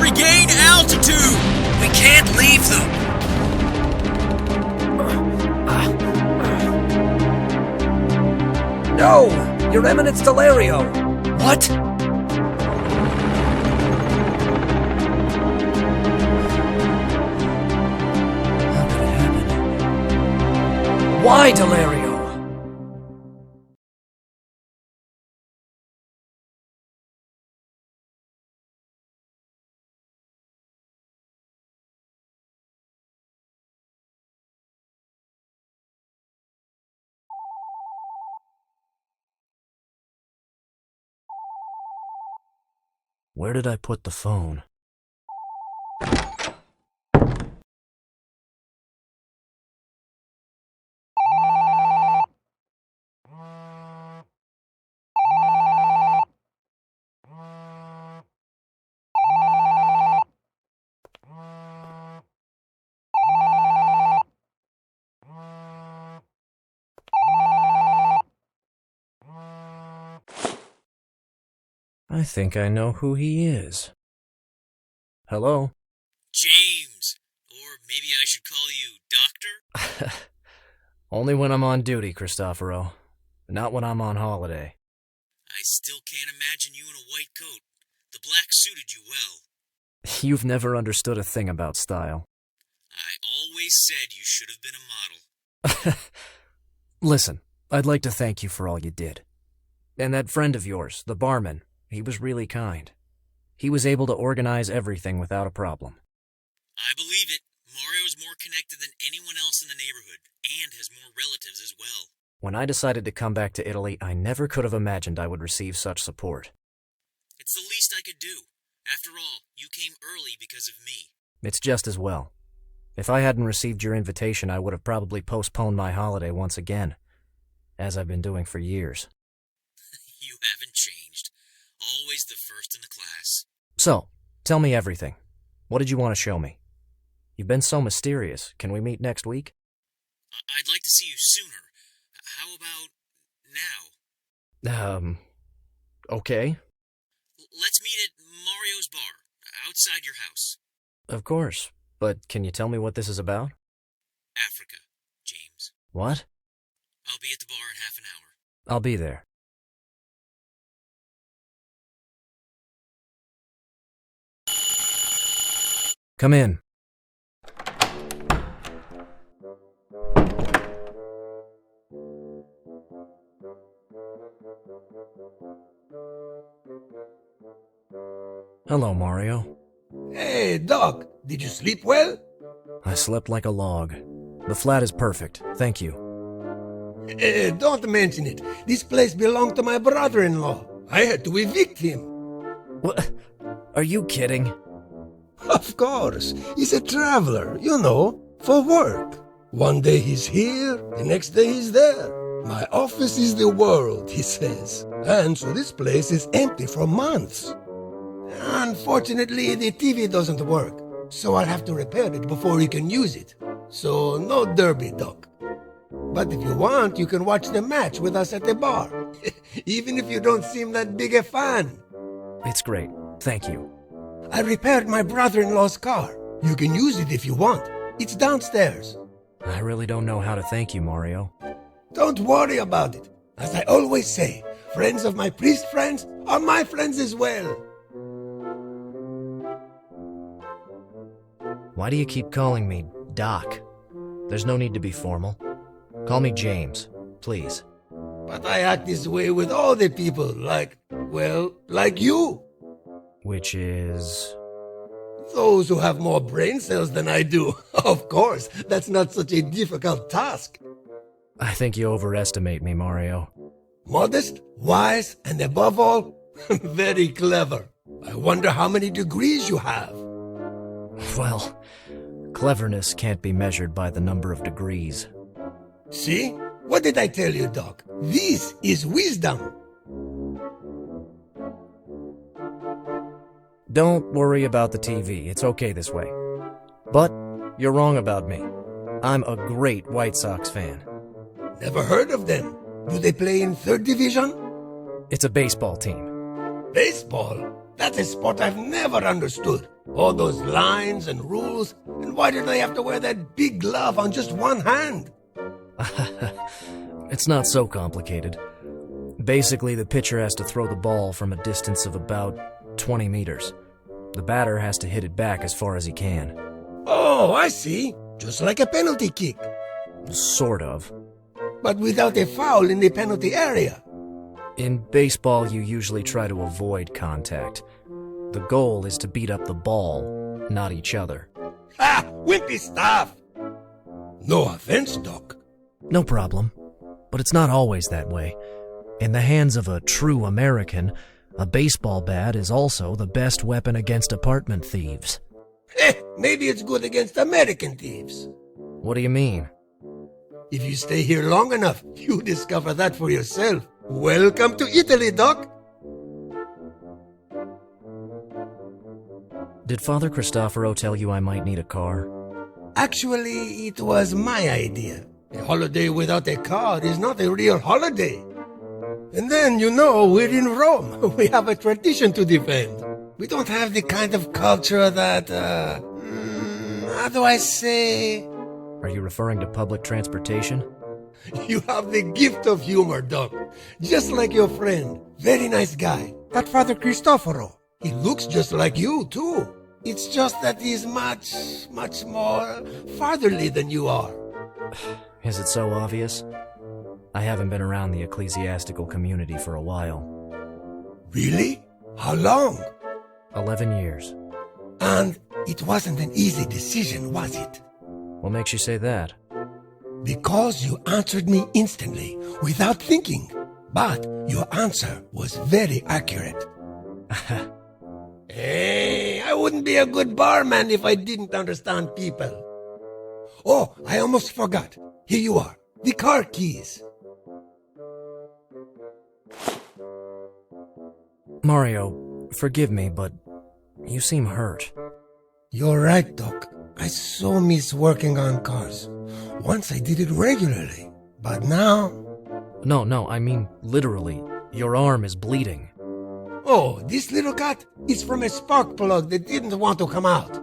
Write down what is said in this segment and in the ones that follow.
Regain altitude! We can't leave them! No! Your Eminence Delario! What? How could it happen? Why, Delario? Where did I put the phone? I think I know who he is. Hello? James! Or maybe I should call you Doctor? Only when I'm on duty, Cristoforo. Not when I'm on holiday. I still can't imagine you in a white coat. The black suited you well. You've never understood a thing about style. I always said you should have been a model. Listen, I'd like to thank you for all you did. And that friend of yours, the barman, he was really kind. He was able to organize everything without a problem. I believe it. Mario's more connected than anyone else in the neighborhood, and has more relatives as well. When I decided to come back to Italy, I never could have imagined I would receive such support. It's the least I could do. After all, you came early because of me. It's just as well. If I hadn't received your invitation, I would have probably postponed my holiday once again, as I've been doing for years. You haven't changed. Always the first in the class. So, tell me everything. What did you want to show me? You've been so mysterious. Can we meet next week? I'd like to see you sooner. How about now? Okay. Let's meet at Mario's bar, outside your house. Of course. But can you tell me what this is about? Africa, James. What? I'll be at the bar in half an hour. I'll be there. Come in. Hello, Mario. Hey, Doc, did you sleep well? I slept like a log. The flat is perfect, thank you. Don't mention it. This place belonged to my brother-in-law. I had to evict him. What? Are you kidding? Of course. He's a traveler, you know, for work. One day he's here, the next day he's there. My office is the world, he says. And so this place is empty for months. Unfortunately, the TV doesn't work, so I'll have to repair it before he can use it. So no derby, Doc. But if you want, you can watch the match with us at the bar. Even if you don't seem that big a fan. It's great, thank you. I repaired my brother-in-law's car. You can use it if you want. It's downstairs. I really don't know how to thank you, Mario. Don't worry about it. As I always say, friends of my priest friends are my friends as well. Why do you keep calling me Doc? There's no need to be formal. Call me James, please. But I act this way with all the people, like you. Which is... Those who have more brain cells than I do. Of course, that's not such a difficult task. I think you overestimate me, Mario. Modest, wise, and above all, very clever. I wonder how many degrees you have. Well, cleverness can't be measured by the number of degrees. See? What did I tell you, Doc? This is wisdom. Don't worry about the TV. It's okay this way. But you're wrong about me. I'm a great White Sox fan. Never heard of them. Do they play in third division? It's a baseball team. Baseball? That's a sport I've never understood. All those lines and rules, and why do they have to wear that big glove on just one hand? It's not so complicated. Basically, the pitcher has to throw the ball from a distance of about 20 meters. The batter has to hit it back as far as he can. Oh, I see. Just like a penalty kick. Sort of. But without a foul in the penalty area. In baseball, you usually try to avoid contact. The goal is to beat up the ball, not each other. Ha! Wimpy stuff! No offense, Doc. No problem. But it's not always that way. In the hands of a true American, a baseball bat is also the best weapon against apartment thieves. Maybe it's good against American thieves. What do you mean? If you stay here long enough, you discover that for yourself. Welcome to Italy, Doc. Did Father Cristoforo tell you I might need a car? Actually, it was my idea. A holiday without a car is not a real holiday. And then, you know, we're in Rome. We have a tradition to defend. We don't have the kind of culture that, how do I say? Are you referring to public transportation? You have the gift of humor, Doc. Just like your friend. Very nice guy. That Father Cristoforo. He looks just like you, too. It's just that he's much more fatherly than you are. Is it so obvious? I haven't been around the ecclesiastical community for a while. Really? How long? 11 years. And it wasn't an easy decision, was it? What makes you say that? Because you answered me instantly, without thinking. But your answer was very accurate. Hey, I wouldn't be a good barman if I didn't understand people. Oh, I almost forgot. Here you are, the car keys. Mario, forgive me, but you seem hurt. You're right, Doc. I so miss working on cars. Once I did it regularly, but now... No, I mean literally. Your arm is bleeding. Oh, this little cut is from a spark plug that didn't want to come out.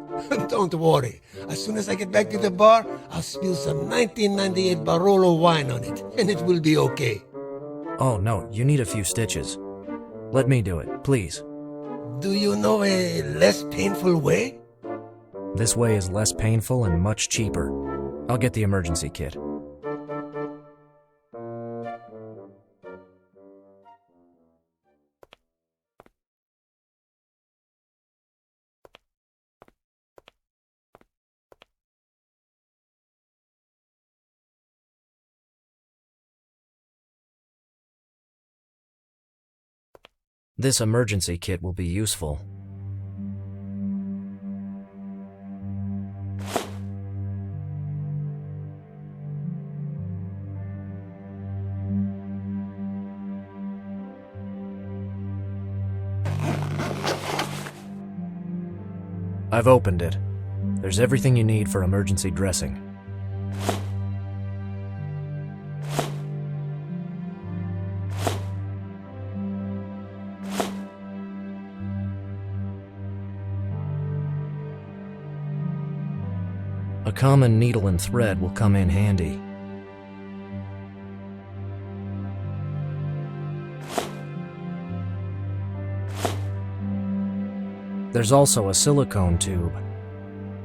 Don't worry. As soon as I get back to the bar, I'll spill some 1998 Barolo wine on it, and it will be okay. Oh, no, you need a few stitches. Let me do it, please. Do you know a less painful way? This way is less painful and much cheaper. I'll get the emergency kit. This emergency kit will be useful. I've opened it. There's everything you need for emergency dressing. A common needle and thread will come in handy. There's also a silicone tube.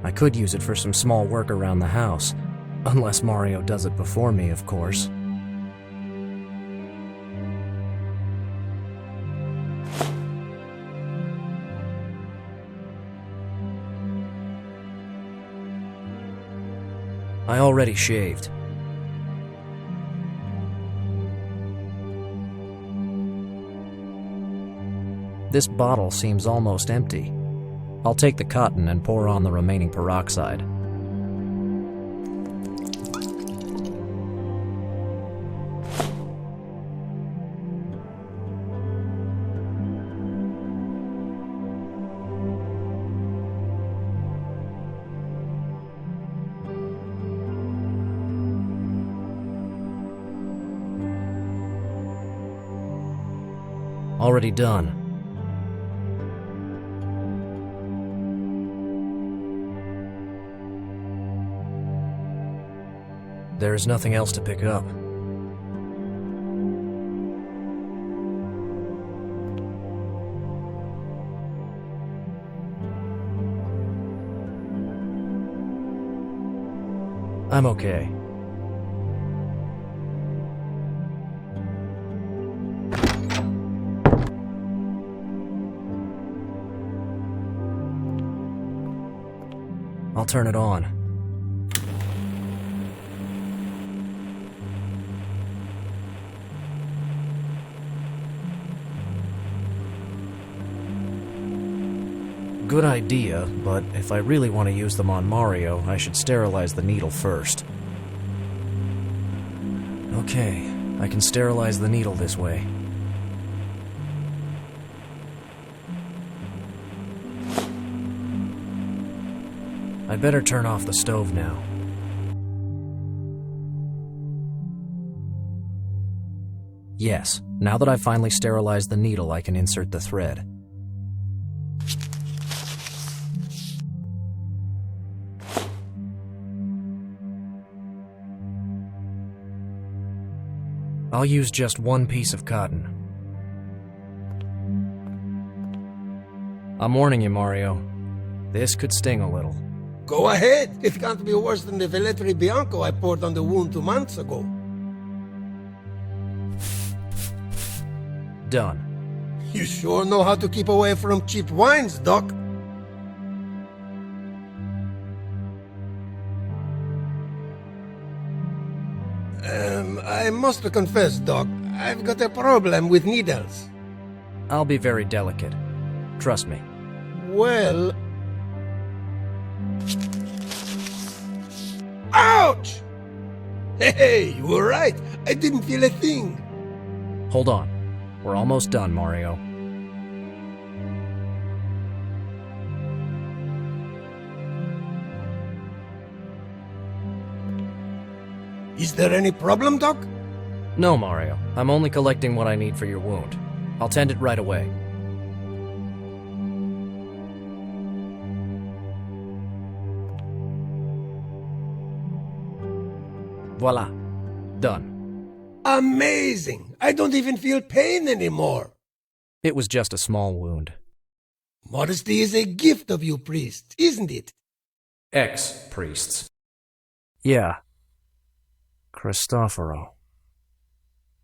I could use it for some small work around the house, unless Mario does it before me, of course. I already shaved. This bottle seems almost empty. I'll take the cotton and pour on the remaining peroxide. Already done. There's nothing else to pick up. I'm okay. I'll turn it on. Good idea, but if I really want to use them on Mario, I should sterilize the needle first. Okay, I can sterilize the needle this way. I'd better turn off the stove now. Yes, now that I've finally sterilized the needle, I can insert the thread. I'll use just one piece of cotton. I'm warning you, Mario. This could sting a little. Go ahead. It can't be worse than the Velletri Bianco I poured on the wound 2 months ago. Done. You sure know how to keep away from cheap wines, Doc. I must confess, Doc, I've got a problem with needles. I'll be very delicate. Trust me. Well... Ouch! Hey, you were right. I didn't feel a thing. Hold on. We're almost done, Mario. Is there any problem, Doc? No, Mario. I'm only collecting what I need for your wound. I'll tend it right away. Voila. Done. Amazing! I don't even feel pain anymore. It was just a small wound. Modesty is a gift of you priests, isn't it? Ex-priests. Yeah. Cristoforo.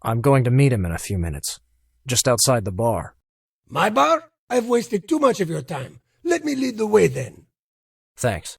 I'm going to meet him in a few minutes. Just outside the bar. My bar? I've wasted too much of your time. Let me lead the way then. Thanks.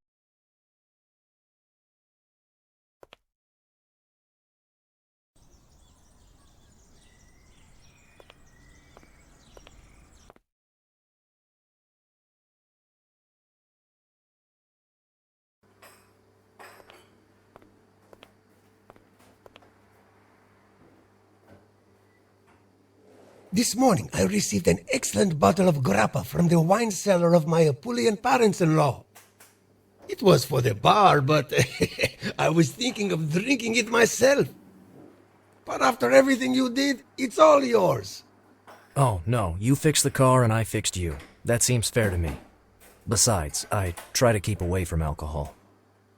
This morning I received an excellent bottle of grappa from the wine cellar of my Apulian parents-in-law. It was for the bar, but I was thinking of drinking it myself. But after everything you did, it's all yours. Oh, no. You fixed the car and I fixed you. That seems fair to me. Besides, I try to keep away from alcohol.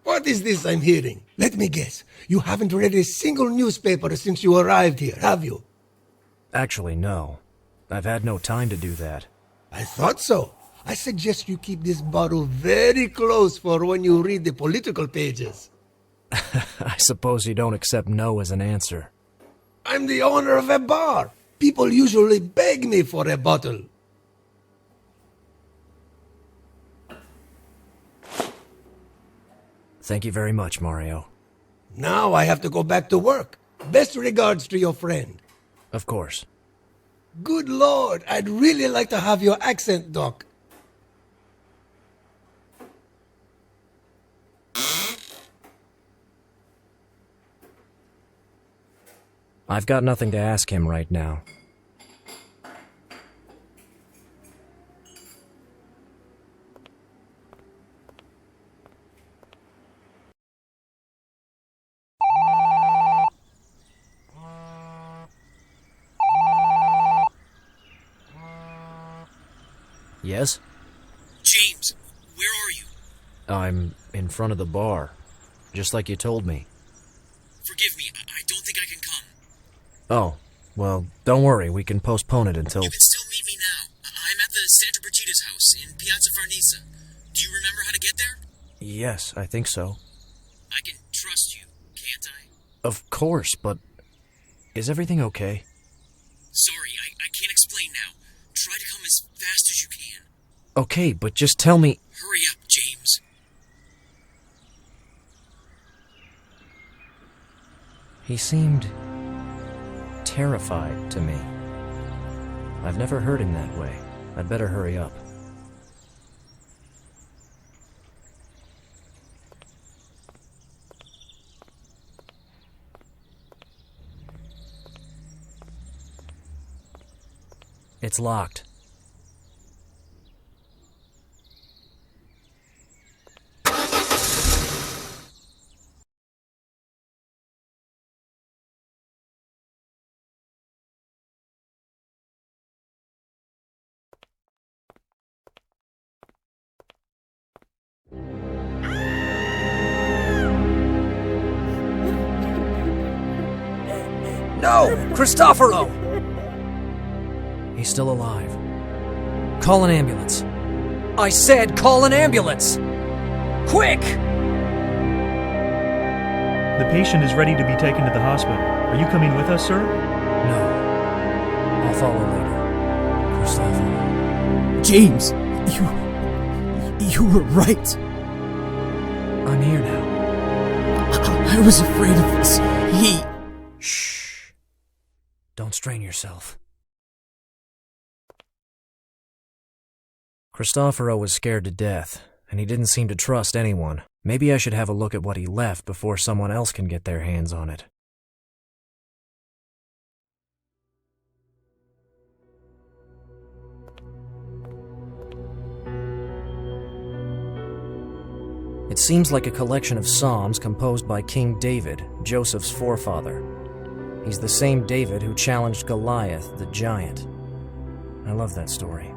What is this I'm hearing? Let me guess. You haven't read a single newspaper since you arrived here, have you? Actually, no. I've had no time to do that. I thought so. I suggest you keep this bottle very close for when you read the political pages. I suppose you don't accept no as an answer. I'm the owner of a bar. People usually beg me for a bottle. Thank you very much, Mario. Now I have to go back to work. Best regards to your friend. Of course. Good Lord, I'd really like to have your accent, Doc. I've got nothing to ask him right now. Yes? James, where are you? I'm in front of the bar, just like you told me. Oh, well, don't worry, we can postpone it until... You can still meet me now. I'm at the Santa Brigita's house in Piazza Farnese. Do you remember how to get there? Yes, I think so. I can trust you, can't I? Of course, but... is everything okay? Sorry, I can't explain now. Try to come as fast as you can. Okay, but just tell me... Hurry up, James. He seemed... terrified to me. I've never heard him that way. I'd better hurry up. It's locked. No! Cristoforo! He's still alive. Call an ambulance. I said call an ambulance! Quick! The patient is ready to be taken to the hospital. Are you coming with us, sir? No. I'll follow later. Cristoforo. James, you were right. I'm here now. I was afraid of this. Shh. Don't strain yourself. Cristoforo was scared to death, and he didn't seem to trust anyone. Maybe I should have a look at what he left before someone else can get their hands on it. It seems like a collection of psalms composed by King David, Joseph's forefather. He's the same David who challenged Goliath, the giant. I love that story.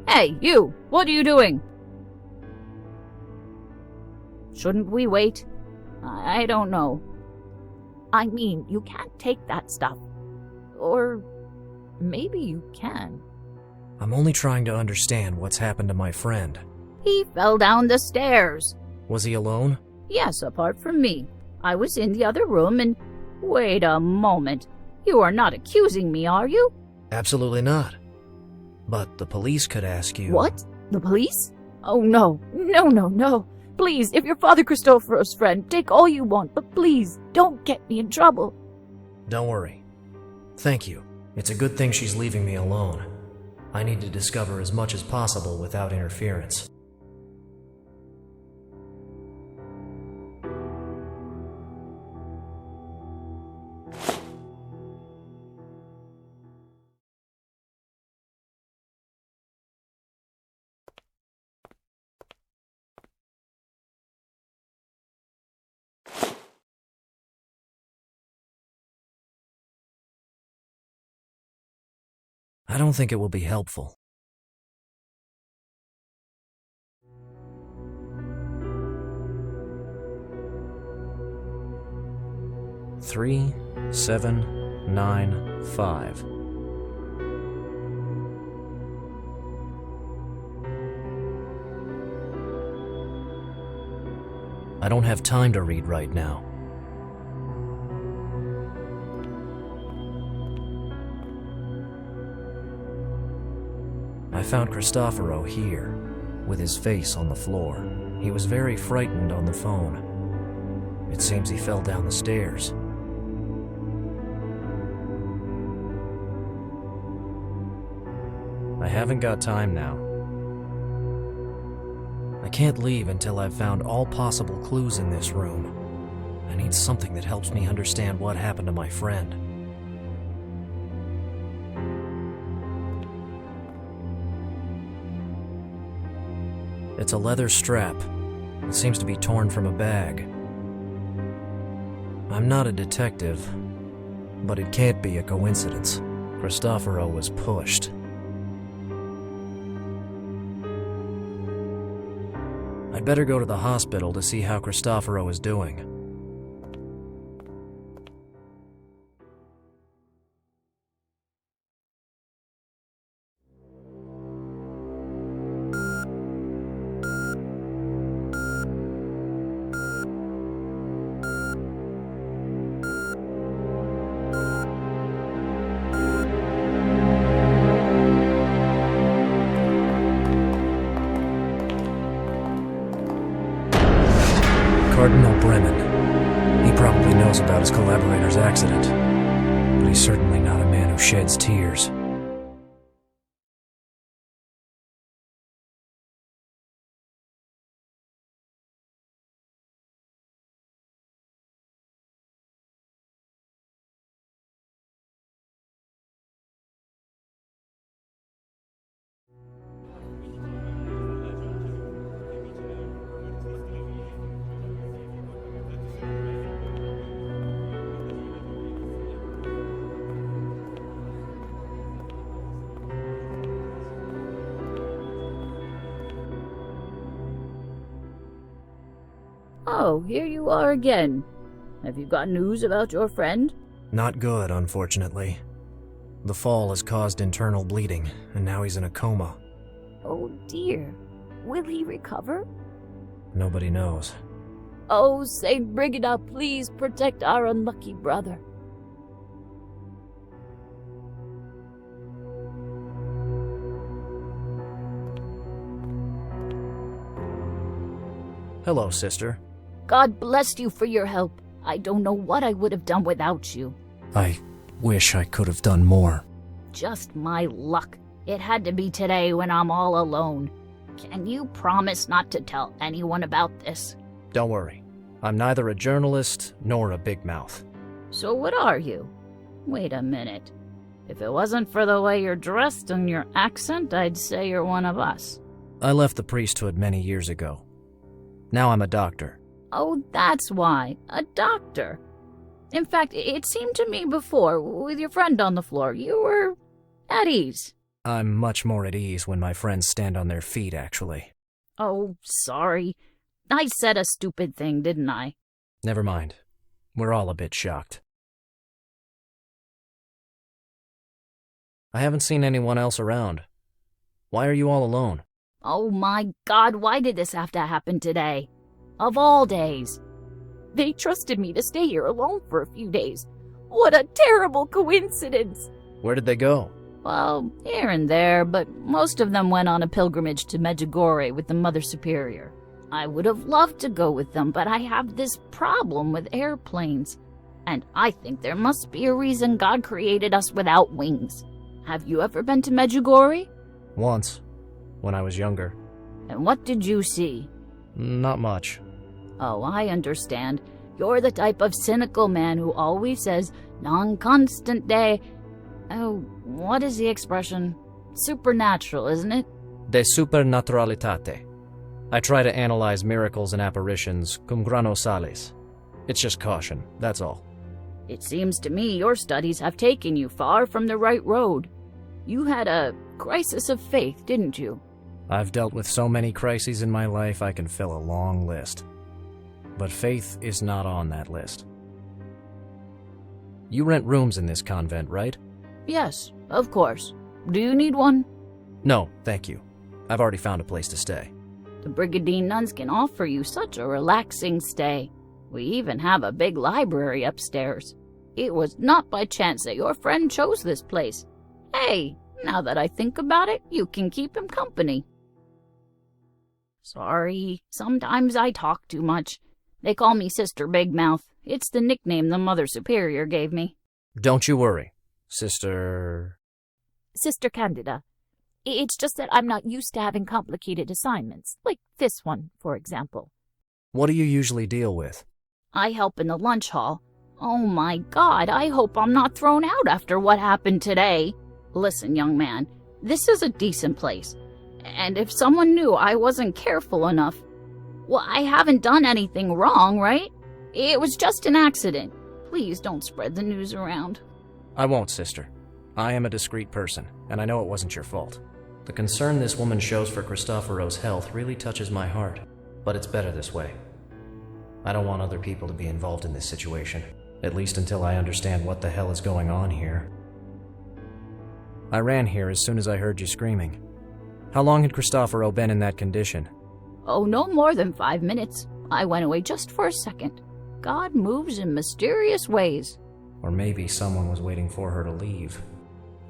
Hey, you! What are you doing? Shouldn't we wait? I don't know. I mean, you can't take that stuff. Or maybe you can. I'm only trying to understand what's happened to my friend. He fell down the stairs. Was he alone? Yes, apart from me. I was in the other room and... Wait a moment. You are not accusing me, are you? Absolutely not. But the police could ask you... What? The police? Oh, no. No. Please, if you're Father Cristoforo's friend, take all you want, but please, don't get me in trouble. Don't worry. Thank you. It's a good thing she's leaving me alone. I need to discover as much as possible without interference. I don't think it will be helpful. Three, 7, 9, 5. I don't have time to read right now. I found Cristoforo here, with his face on the floor. He was very frightened on the phone. It seems he fell down the stairs. I haven't got time now. I can't leave until I've found all possible clues in this room. I need something that helps me understand what happened to my friend. It's a leather strap. It seems to be torn from a bag. I'm not a detective, but it can't be a coincidence. Cristoforo was pushed. I'd better go to the hospital to see how Cristoforo is doing. Cardinal Bremen. He probably knows about his collaborator's accident, but he's certainly not a man who sheds tears. Oh, here you are again. Have you got news about your friend? Not good, unfortunately. The fall has caused internal bleeding, and now he's in a coma. Oh dear. Will he recover? Nobody knows. Oh, Saint Brigida, please protect our unlucky brother. Hello, sister. God bless you for your help. I don't know what I would have done without you. I wish I could have done more. Just my luck. It had to be today when I'm all alone. Can you promise not to tell anyone about this? Don't worry. I'm neither a journalist nor a big mouth. So what are you? Wait a minute. If it wasn't for the way you're dressed and your accent, I'd say you're one of us. I left the priesthood many years ago. Now I'm a doctor. Oh, that's why. A doctor. In fact, it seemed to me before, with your friend on the floor, you were at ease. I'm much more at ease when my friends stand on their feet, actually. Oh, sorry. I said a stupid thing, didn't I? Never mind. We're all a bit shocked. I haven't seen anyone else around. Why are you all alone? Oh my God, why did this have to happen today? Of all days. They trusted me to stay here alone for a few days. What a terrible coincidence! Where did they go? Well, here and there, but most of them went on a pilgrimage to Medjugorje with the Mother Superior. I would have loved to go with them, but I have this problem with airplanes. And I think there must be a reason God created us without wings. Have you ever been to Medjugorje? Once, when I was younger. And what did you see? Not much. Oh, I understand. You're the type of cynical man who always says, non constante. Oh, what is the expression? Supernatural, isn't it? De supernaturalitate. I try to analyze miracles and apparitions cum grano salis. It's just caution, that's all. It seems to me your studies have taken you far from the right road. You had a crisis of faith, didn't you? I've dealt with so many crises in my life I can fill a long list. But faith is not on that list. You rent rooms in this convent, right? Yes, of course. Do you need one? No, thank you. I've already found a place to stay. The Brigadine nuns can offer you such a relaxing stay. We even have a big library upstairs. It was not by chance that your friend chose this place. Hey, now that I think about it, you can keep him company. Sorry, sometimes I talk too much. They call me Sister Big Mouth. It's the nickname the Mother Superior gave me. Don't you worry, Sister Candida. It's just that I'm not used to having complicated assignments, like this one, for example. What do you usually deal with? I help in the lunch hall. Oh my God, I hope I'm not thrown out after what happened today. Listen, young man, this is a decent place. And if someone knew I wasn't careful enough, well, I haven't done anything wrong, right? It was just an accident. Please don't spread the news around. I won't, sister. I am a discreet person, and I know it wasn't your fault. The concern this woman shows for Cristoforo's health really touches my heart. but it's better this way. I don't want other people to be involved in this situation, at least until I understand what the hell is going on here. I ran here as soon as I heard you screaming. How long had Cristoforo been in that condition? Oh, no more than 5 minutes. I went away just for a second. God moves in mysterious ways. Or maybe someone was waiting for her to leave.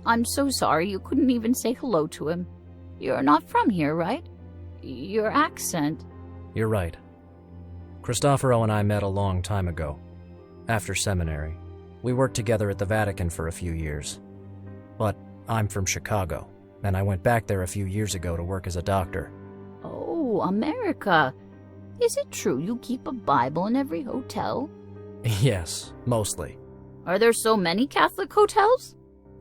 I'm so sorry you couldn't even say hello to him. You're not from here, right? Your accent... You're right. Cristoforo and I met a long time ago, after seminary. We worked together at the Vatican for a few years. But I'm from Chicago, and I went back there a few years ago to work as a doctor. Oh, America. Is it true you keep a Bible in every hotel? Yes, mostly. Are there so many Catholic hotels?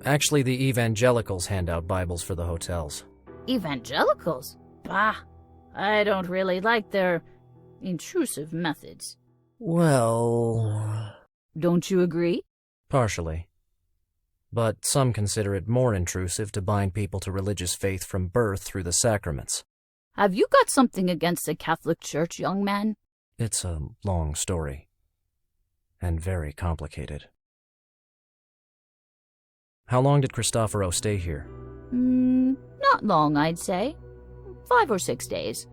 Actually, the evangelicals hand out Bibles for the hotels. Evangelicals? Bah, I don't really like their intrusive methods. Well... Don't you agree? Partially. But some consider it more intrusive to bind people to religious faith from birth through the sacraments. Have you got something against the Catholic Church, young man? It's a long story. And very complicated. How long did Cristoforo stay here? Not long, I'd say. 5 or 6 days.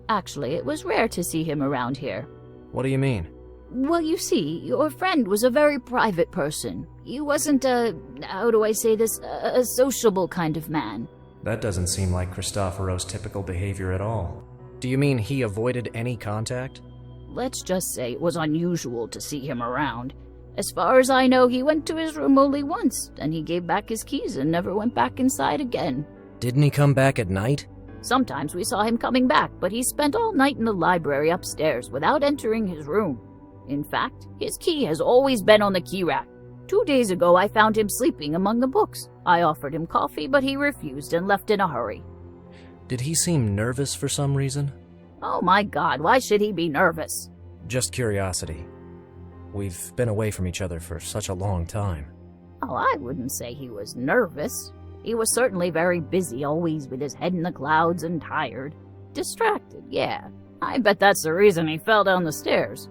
Actually, it was rare to see him around here. What do you mean? Well, you see, your friend was a very private person. He wasn't how do I say this, a sociable kind of man. That doesn't seem like Cristoforo's typical behavior at all. Do you mean he avoided any contact? Let's just say it was unusual to see him around. As far as I know, he went to his room only once, and he gave back his keys and never went back inside again. Didn't he come back at night? Sometimes we saw him coming back, but he spent all night in the library upstairs without entering his room. In fact, his key has always been on the key rack. 2 days ago, I found him sleeping among the books. I offered him coffee, but he refused and left in a hurry. Did he seem nervous for some reason? Oh my God, why should he be nervous? Just curiosity. We've been away from each other for such a long time. Oh, I wouldn't say he was nervous. He was certainly very busy, always with his head in the clouds and tired. Distracted, yeah. I bet that's the reason he fell down the stairs.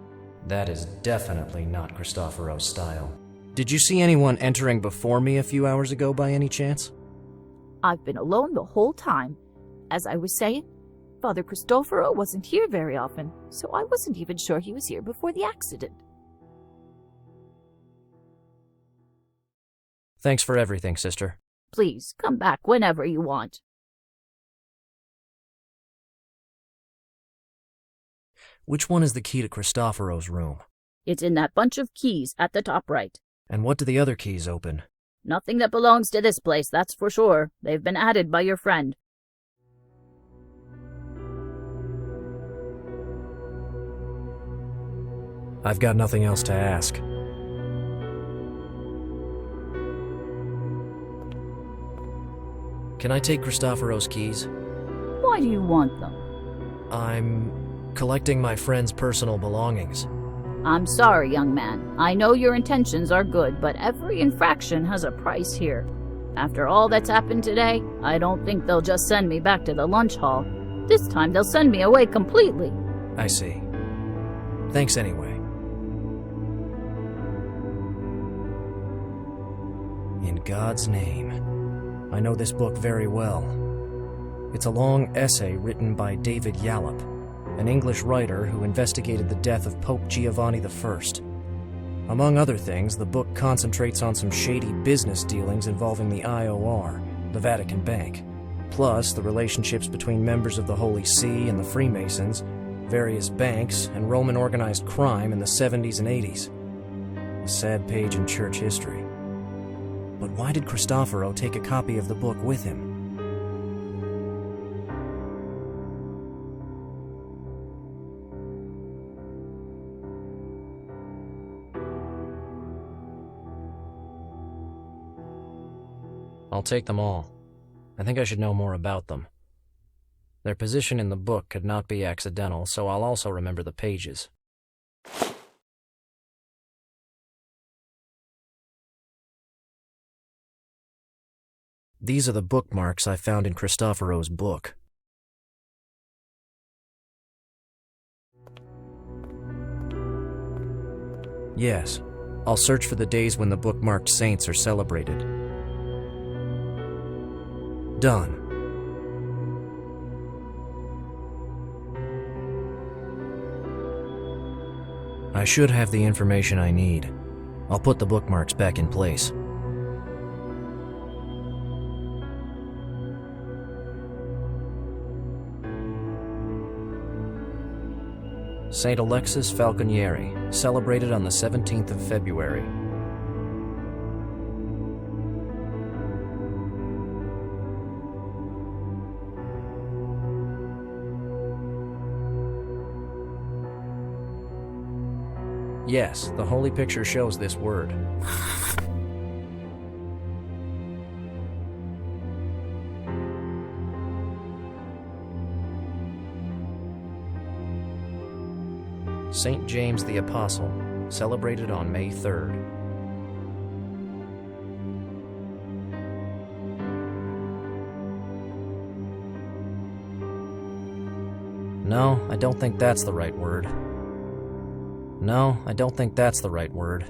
That is definitely not Cristoforo's style. Did you see anyone entering before me a few hours ago by any chance? I've been alone the whole time. As I was saying, Father Cristoforo wasn't here very often, so I wasn't even sure he was here before the accident. Thanks for everything, sister. Please, come back whenever you want. Which one is the key to Cristoforo's room? It's in that bunch of keys at the top right. And what do the other keys open? Nothing that belongs to this place, that's for sure. They've been added by your friend. I've got nothing else to ask. Can I take Cristoforo's keys? Why do you want them? I'm collecting my friend's personal belongings. I'm sorry, young man. I know your intentions are good, but every infraction has a price here. After all that's happened today, I don't think they'll just send me back to the lunch hall. This time they'll send me away completely. I see. Thanks anyway. In God's name. I know this book very well. It's a long essay written by David Yallop, an English writer who investigated the death of Pope Giovanni I. Among other things, the book concentrates on some shady business dealings involving the IOR, the Vatican Bank, plus the relationships between members of the Holy See and the Freemasons, various banks, and Roman organized crime in the 70s and 80s. A sad page in church history. But why did Cristoforo take a copy of the book with him? I'll take them all. I think I should know more about them. Their position in the book could not be accidental, so I'll also remember the pages. These are the bookmarks I found in Cristoforo's book. Yes. I'll search for the days when the bookmarked saints are celebrated. Done. I should have the information I need. I'll put the bookmarks back in place. Saint Alexis Falconieri, celebrated on the 17th of February. Yes, the holy picture shows this word. Saint James the Apostle, celebrated on May 3rd. No, I don't think that's the right word. No, I don't think that's the right word.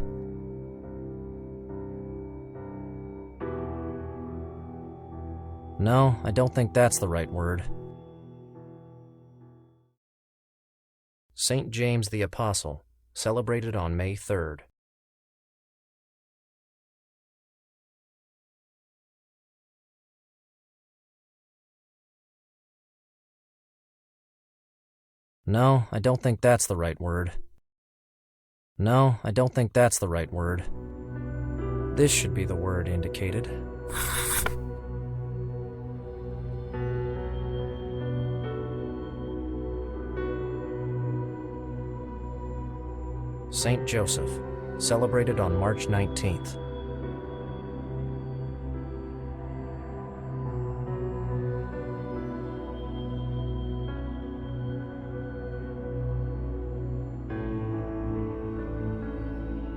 No, I don't think that's the right word. Saint James the Apostle, celebrated on May 3rd. No, I don't think that's the right word. No, I don't think that's the right word. This should be the word indicated. Saint Joseph, celebrated on March 19th.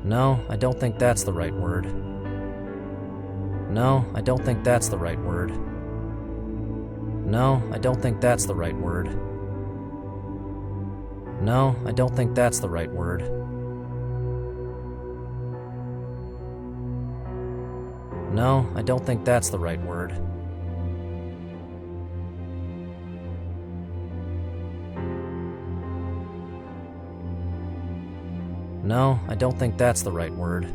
No, I don't think that's the right word. No, I don't think that's the right word. No, I don't think that's the right word. No, I don't think that's the right word. No, I don't think that's the right word. No, I don't think that's the right word.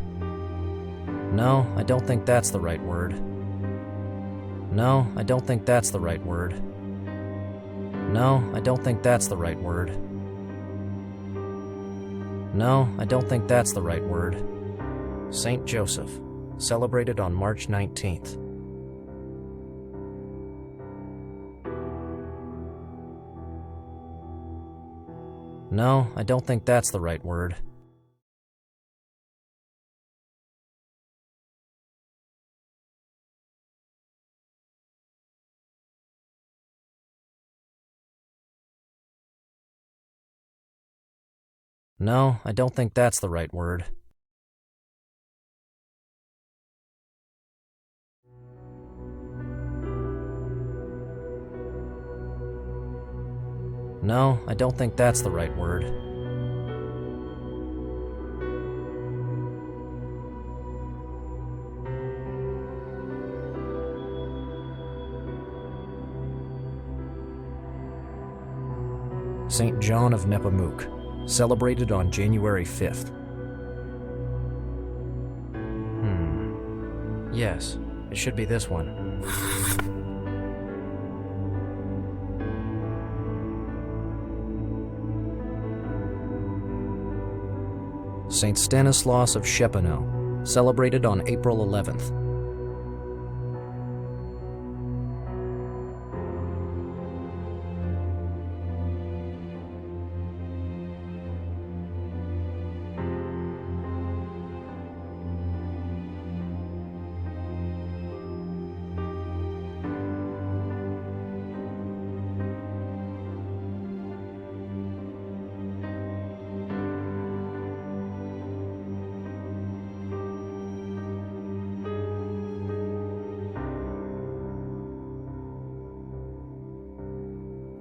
No, I don't think that's the right word. No, I don't think that's the right word. No, I don't think that's the right word. No, I don't think that's the right word. Saint Joseph, celebrated on March 19th. No, I don't think that's the right word. No, I don't think that's the right word. No, I don't think that's the right word. Saint John of Nepomuc, celebrated on January 5th. Yes, it should be this one. Saint Stanislaus of Szczepino, celebrated on April 11th.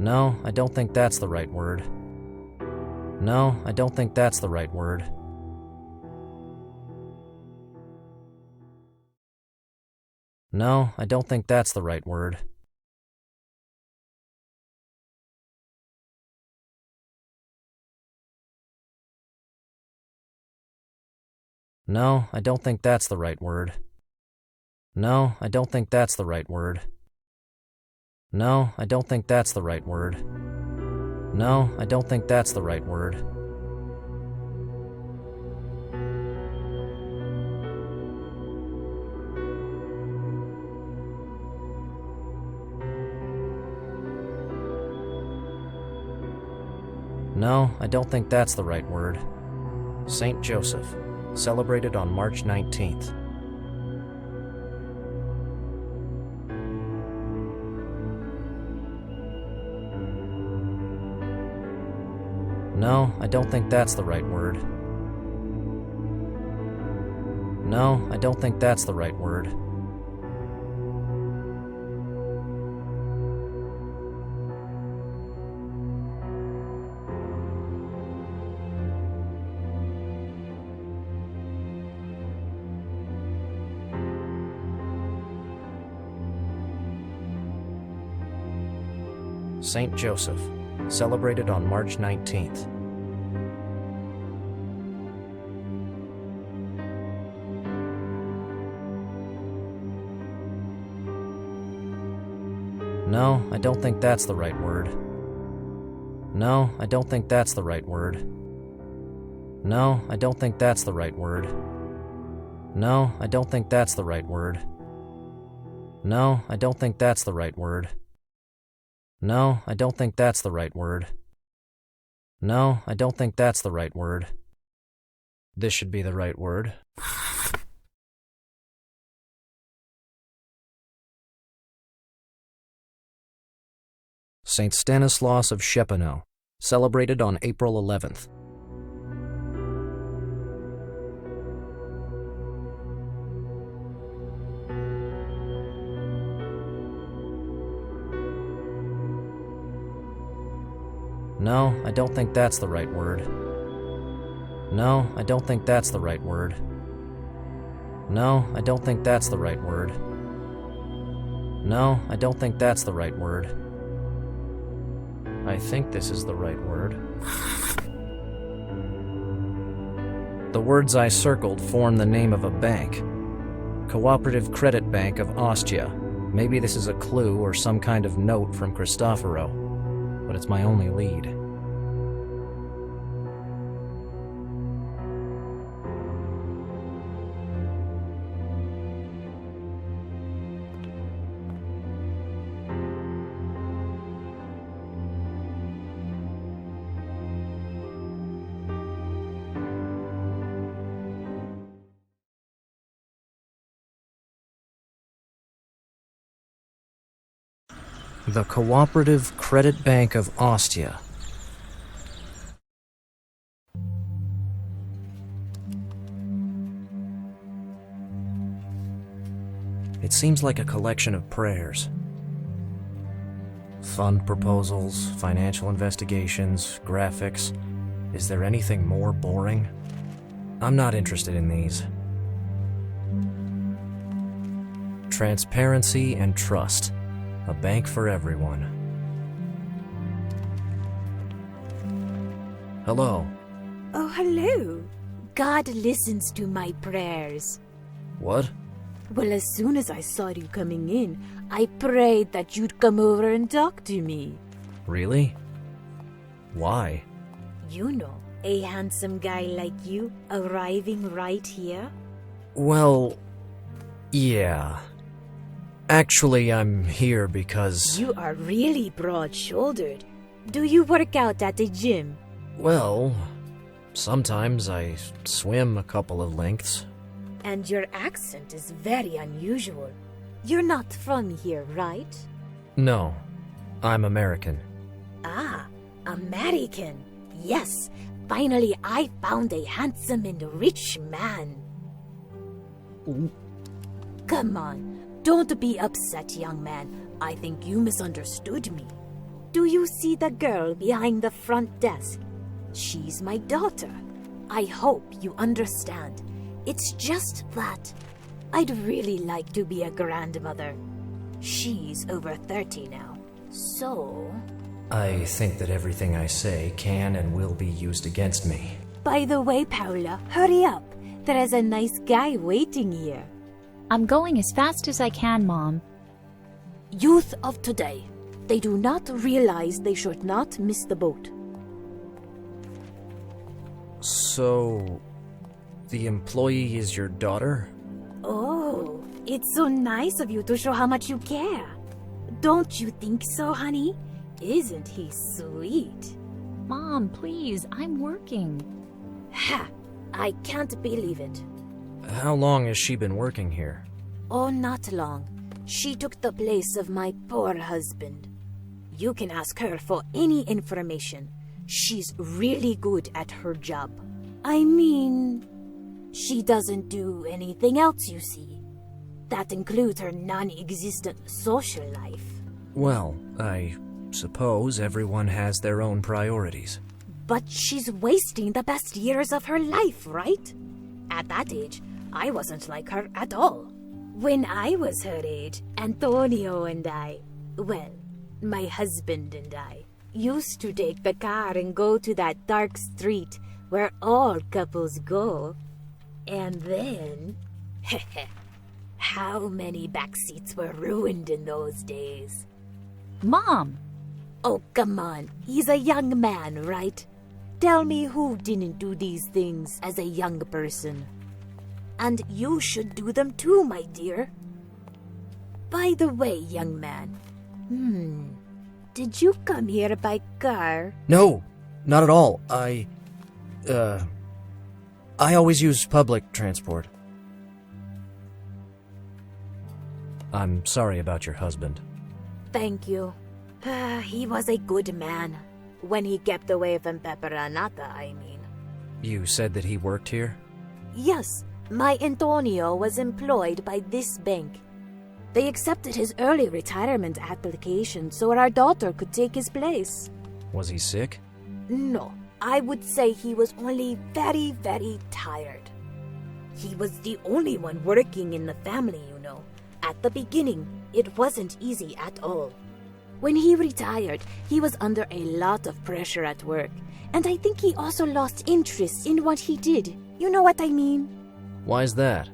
No, I don't think that's the right word. No, I don't think that's the right word. No, I don't think that's the right word. No, I don't think that's the right word. No, I don't think that's the right word. No, I don't think that's the right word. No, I don't think that's the right word. No, I don't think that's the right word. Saint Joseph, celebrated on March 19th. No, I don't think that's the right word. No, I don't think that's the right word. Saint Joseph, celebrated on March 19th. No, I don't think that's the right word. No, I don't think that's the right word. No, I don't think that's the right word. No, I don't think that's the right word. No, I don't think that's the right word. No, I don't think that's the right word. No, I don't think that's the right word. This should be the right word. Saint Stanislaus of Szczepino, celebrated on April 11th. No, I don't think that's the right word. No, I don't think that's the right word. No, I don't think that's the right word. No, I don't think that's the right word. I think this is the right word. The words I circled form the name of a bank. Cooperative Credit Bank of Ostia. Maybe this is a clue or some kind of note from Cristoforo, but it's my only lead. The Cooperative Credit Bank of Ostia. It seems like a collection of prayers. Fund proposals, financial investigations, graphics. Is there anything more boring? I'm not interested in these. Transparency and trust. A bank for everyone. Hello. Oh, hello. God listens to my prayers. What? Well, as soon as I saw you coming in, I prayed that you'd come over and talk to me. Really? Why? You know, a handsome guy like you arriving right here? Well, yeah. Actually, I'm here because... You are really broad-shouldered. Do you work out at a gym? Well, sometimes I swim a couple of lengths. And your accent is very unusual. You're not from here, right? No, I'm American. Ah, American. Yes, finally I found a handsome and rich man. Come on. Don't be upset, young man. I think you misunderstood me. Do you see the girl behind the front desk? She's my daughter. I hope you understand. It's just that I'd really like to be a grandmother. She's over 30 now. So... I think that everything I say can and will be used against me. By the way, Paula, hurry up. There is a nice guy waiting here. I'm going as fast as I can, Mom. Youth of today. They do not realize they should not miss the boat. So... the employee is your daughter? Oh, it's so nice of you to show how much you care. Don't you think so, honey? Isn't he sweet? Mom, please, I'm working. Ha! I can't believe it. How long has she been working here? Oh, not long. She took the place of my poor husband. You can ask her for any information. She's really good at her job. I mean, she doesn't do anything else, you see. That includes her non-existent social life. Well, I suppose everyone has their own priorities. But she's wasting the best years of her life, right? At that age, I wasn't like her at all. When I was her age, Antonio and I, well, my husband and I, used to take the car and go to that dark street where all couples go. And then... how many backseats were ruined in those days? Mom! Oh, come on. He's a young man, right? Tell me who didn't do these things as a young person. And you should do them too, my dear. By the way, young man, did you come here by car? No, not at all. I always use public transport. I'm sorry about your husband. Thank you. He was a good man. When he kept away from Peperanata, I mean. You said that he worked here? Yes, my Antonio was employed by this bank. They accepted his early retirement application so our daughter could take his place. Was he sick? No, I would say he was only very, very tired. He was the only one working in the family, you know. At the beginning, it wasn't easy at all. When he retired, he was under a lot of pressure at work, and I think he also lost interest in what he did. You know what I mean? Why's that?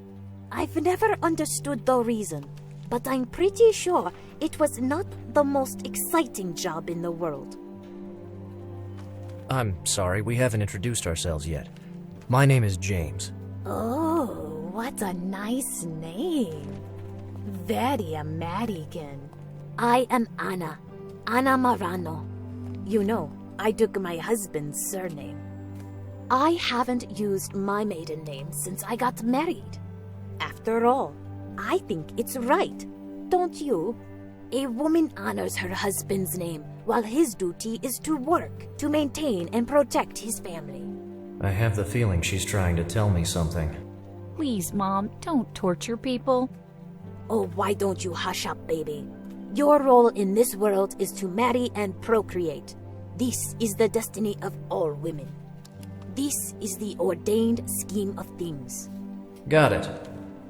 I've never understood the reason, but I'm pretty sure it was not the most exciting job in the world. I'm sorry, we haven't introduced ourselves yet. My name is James. Oh, what a nice name. Very American. I am Anna Marano. You know, I took my husband's surname. I haven't used my maiden name since I got married. After all, I think it's right, don't you? A woman honors her husband's name while his duty is to work to maintain and protect his family. I have the feeling she's trying to tell me something. Please, Mom, don't torture people. Oh, why don't you hush up, baby? Your role in this world is to marry and procreate. This is the destiny of all women. This is the ordained scheme of things. Got it.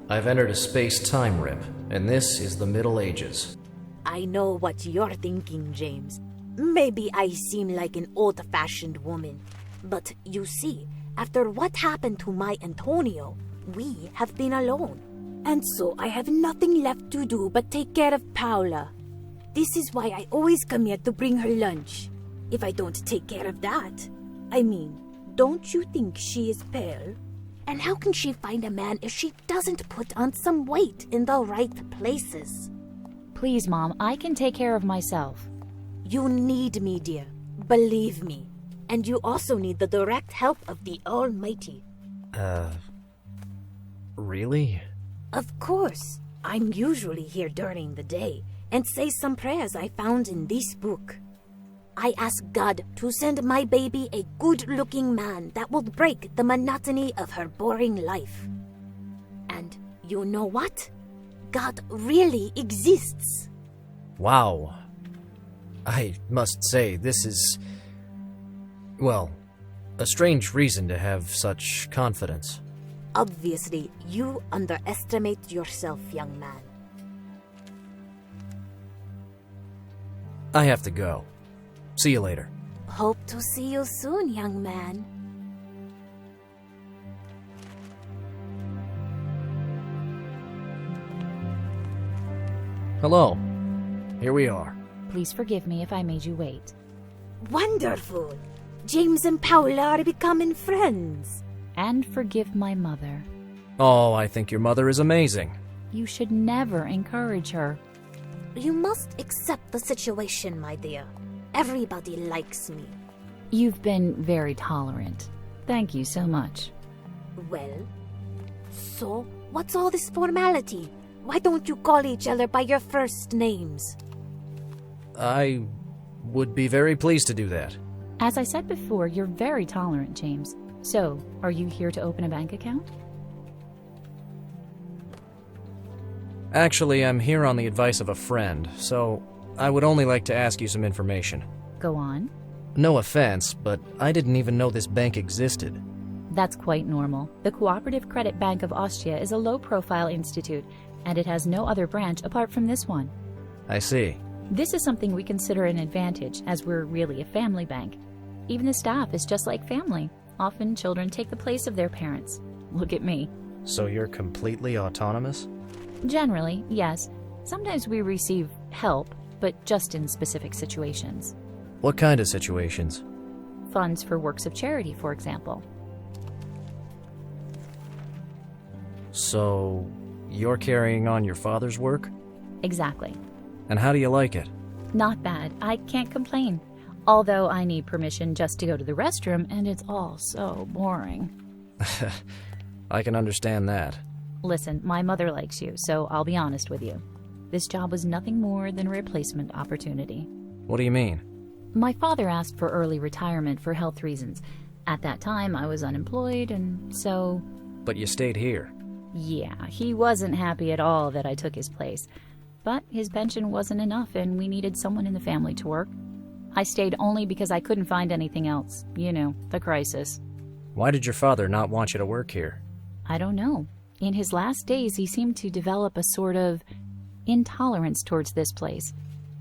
I've entered a space-time rip, and this is the Middle Ages. I know what you're thinking, James. Maybe I seem like an old-fashioned woman. But you see, after what happened to my Antonio, we have been alone. And so I have nothing left to do but take care of Paula. This is why I always come here to bring her lunch. If I don't take care of that, I mean, don't you think she is pale? And how can she find a man if she doesn't put on some weight in the right places? Please, Mom, I can take care of myself. You need me, dear. Believe me. And you also need the direct help of the Almighty. Really? Of course. I'm usually here during the day and say some prayers I found in this book. I ask God to send my baby a good-looking man that will break the monotony of her boring life. And you know what? God really exists. Wow. I must say, this is, well, a strange reason to have such confidence. Obviously, you underestimate yourself, young man. I have to go. See you later. Hope to see you soon, young man. Hello. Here we are. Please forgive me if I made you wait. Wonderful! James and Paula are becoming friends. And forgive my mother. Oh, I think your mother is amazing. You should never encourage her. You must accept the situation, my dear. Everybody likes me. You've been very tolerant. Thank you so much. Well, so what's all this formality? Why don't you call each other by your first names? I would be very pleased to do that. As I said before, you're very tolerant, James. So, are you here to open a bank account? Actually, I'm here on the advice of a friend, so I would only like to ask you some information. Go on. No offense, but I didn't even know this bank existed. That's quite normal. The Cooperative Credit Bank of Austria is a low-profile institute, and it has no other branch apart from this one. I see. This is something we consider an advantage, as we're really a family bank. Even the staff is just like family. Often children take the place of their parents. Look at me. So you're completely autonomous? Generally, yes. Sometimes we receive help, but just in specific situations. What kind of situations? Funds for works of charity, for example. So, you're carrying on your father's work? Exactly. And how do you like it? Not bad. I can't complain. Although I need permission just to go to the restroom, and it's all so boring. I can understand that. Listen, my mother likes you, so I'll be honest with you. This job was nothing more than a replacement opportunity. What do you mean? My father asked for early retirement for health reasons. At that time, I was unemployed, and so... But you stayed here. Yeah, he wasn't happy at all that I took his place. But his pension wasn't enough, and we needed someone in the family to work. I stayed only because I couldn't find anything else. You know, the crisis. Why did your father not want you to work here? I don't know. In his last days, he seemed to develop a sort of intolerance towards this place.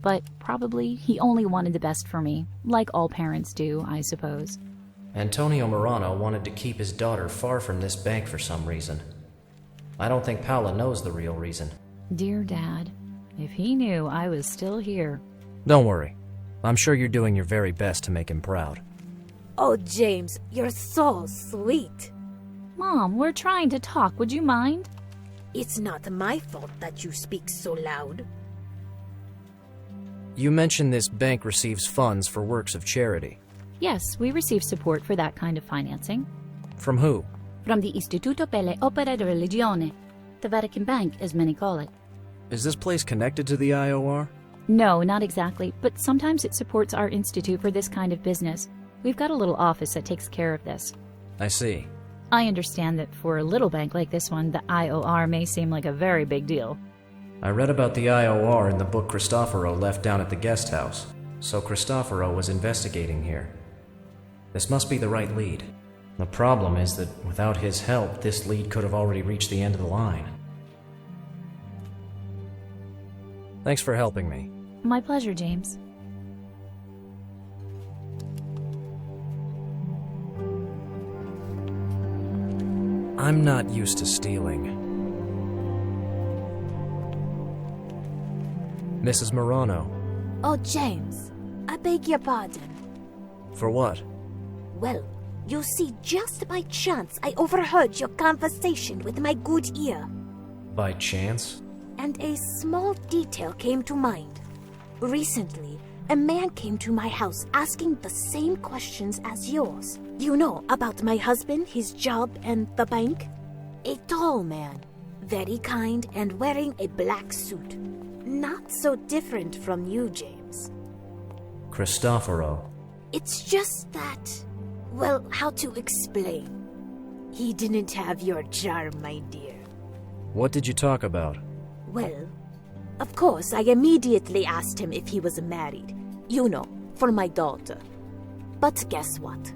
But probably he only wanted the best for me, like all parents do, I suppose. Antonio Morano wanted to keep his daughter far from this bank for some reason. I don't think Paula knows the real reason. Dear Dad, if he knew I was still here. Don't worry. I'm sure you're doing your very best to make him proud. Oh, James, you're so sweet. Mom, we're trying to talk. Would you mind? It's not my fault that you speak so loud. You mentioned this bank receives funds for works of charity. Yes, we receive support for that kind of financing. From who? From the Istituto per le Opere di Religione, the Vatican Bank, as many call it. Is this place connected to the IOR? No, not exactly, but sometimes it supports our institute for this kind of business. We've got a little office that takes care of this. I see. I understand that for a little bank like this one, the IOR may seem like a very big deal. I read about the IOR in the book Cristoforo left down at the guest house, so Cristoforo was investigating here. This must be the right lead. The problem is that without his help, this lead could have already reached the end of the line. Thanks for helping me. My pleasure, James. I'm not used to stealing. Mrs. Morano. Oh, James, I beg your pardon. For what? Well, you see, just by chance, I overheard your conversation with my good ear. By chance? And a small detail came to mind. Recently, a man came to my house asking the same questions as yours. You know, about my husband, his job, and the bank? A tall man, very kind and wearing a black suit. Not so different from you, James. Cristoforo. It's just that, well, how to explain? He didn't have your charm, my dear. What did you talk about? Well, of course, I immediately asked him if he was married. You know, for my daughter. But guess what?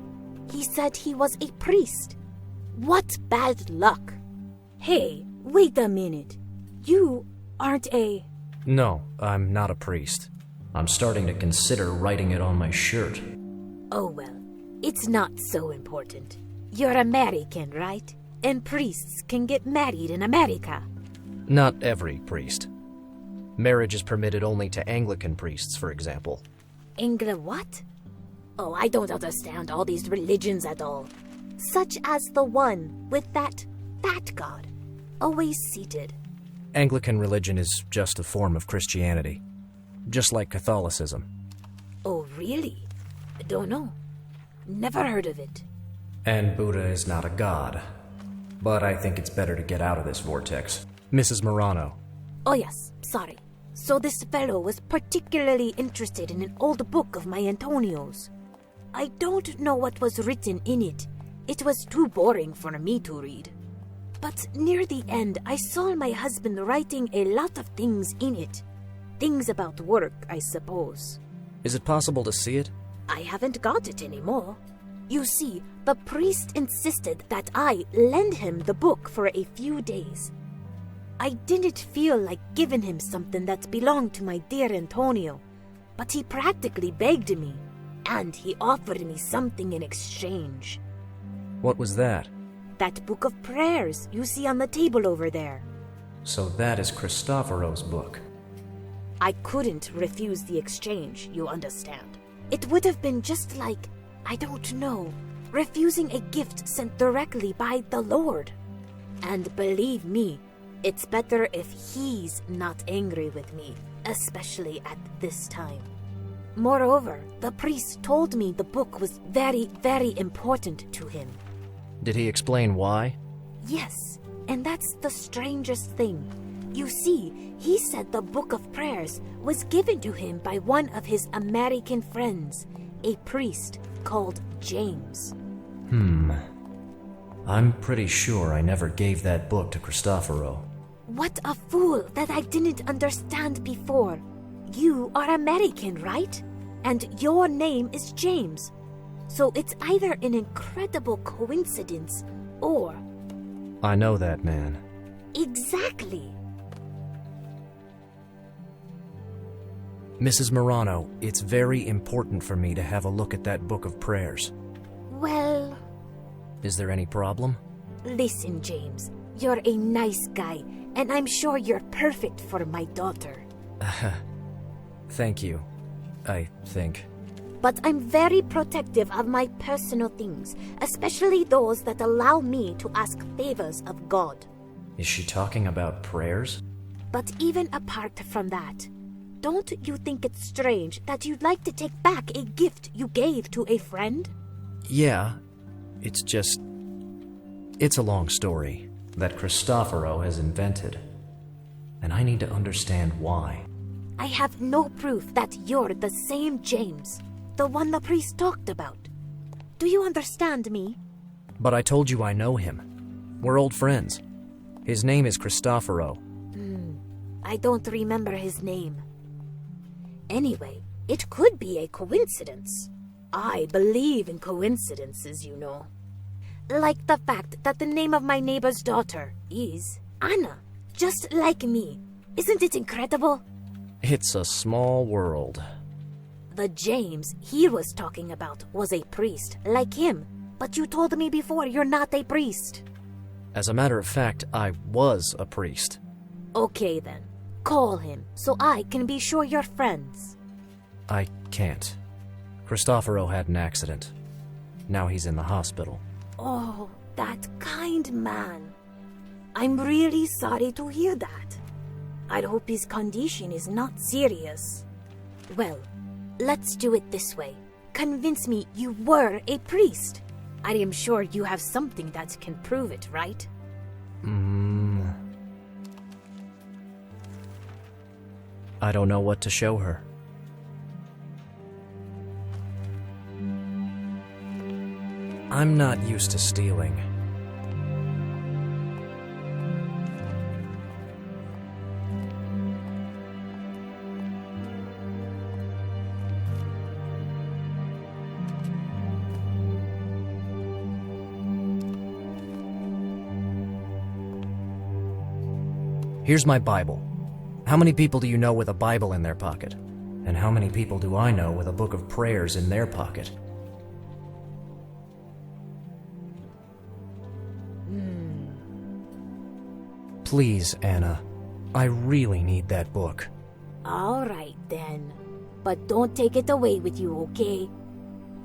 He said he was a priest. What bad luck! Hey, wait a minute. You aren't a... No, I'm not a priest. I'm starting to consider writing it on my shirt. Oh well, it's not so important. You're American, right? And priests can get married in America. Not every priest. Marriage is permitted only to Anglican priests, for example. What? Oh, I don't understand all these religions at all. Such as the one with that fat god, always seated. Anglican religion is just a form of Christianity, just like Catholicism. Oh, really? Don't know. Never heard of it. And Buddha is not a god. But I think it's better to get out of this vortex. Mrs. Morano. Oh yes, sorry. So this fellow was particularly interested in an old book of my Antonio's. I don't know what was written in it. It was too boring for me to read. But near the end, I saw my husband writing a lot of things in it. Things about work, I suppose. Is it possible to see it? I haven't got it anymore. You see, the priest insisted that I lend him the book for a few days. I didn't feel like giving him something that belonged to my dear Antonio, but he practically begged me, and he offered me something in exchange. What was that? That book of prayers you see on the table over there. So that is Cristoforo's book. I couldn't refuse the exchange, you understand. It would have been just like, I don't know, refusing a gift sent directly by the Lord. And believe me, it's better if he's not angry with me, especially at this time. Moreover, the priest told me the book was very, very important to him. Did he explain why? Yes, and that's the strangest thing. You see, he said the book of prayers was given to him by one of his American friends, a priest called James. I'm pretty sure I never gave that book to Cristoforo. What a fool that I didn't understand before. You are American, right? And your name is James. So it's either an incredible coincidence or... I know that man. Exactly. Mrs. Morano, it's very important for me to have a look at that book of prayers. Well... Is there any problem? Listen, James. You're a nice guy, and I'm sure you're perfect for my daughter. Thank you, I think. But I'm very protective of my personal things, especially those that allow me to ask favors of God. Is she talking about prayers? But even apart from that, don't you think it's strange that you'd like to take back a gift you gave to a friend? Yeah, it's just... It's a long story that Cristoforo has invented, and I need to understand why. I have no proof that you're the same James, the one the priest talked about. Do you understand me? But I told you I know him. We're old friends. His name is Cristoforo. I don't remember his name. Anyway, it could be a coincidence. I believe in coincidences, you know. Like the fact that the name of my neighbor's daughter is Anna, just like me. Isn't it incredible? It's a small world. The James he was talking about was a priest, like him. But you told me before you're not a priest. As a matter of fact, I was a priest. Okay then. Call him, so I can be sure you're friends. I can't. Cristoforo had an accident. Now he's in the hospital. Oh, that kind man. I'm really sorry to hear that. I hope his condition is not serious. Well, let's do it this way. Convince me you were a priest. I am sure you have something that can prove it, right? I don't know what to show her. I'm not used to stealing. Here's my Bible. How many people do you know with a Bible in their pocket? And how many people do I know with a book of prayers in their pocket? Please, Anna. I really need that book. All right, then. But don't take it away with you, okay?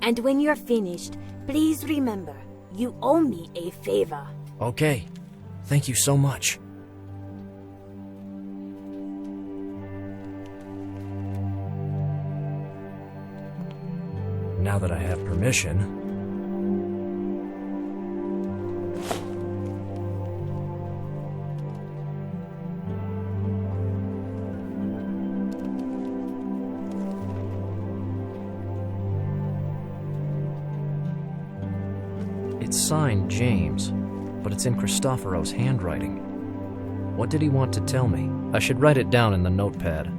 And when you're finished, please remember, you owe me a favor. Okay. Thank you so much. Now that I have permission... It's signed James, but it's in Cristoforo's handwriting. What did he want to tell me? I should write it down in the notepad.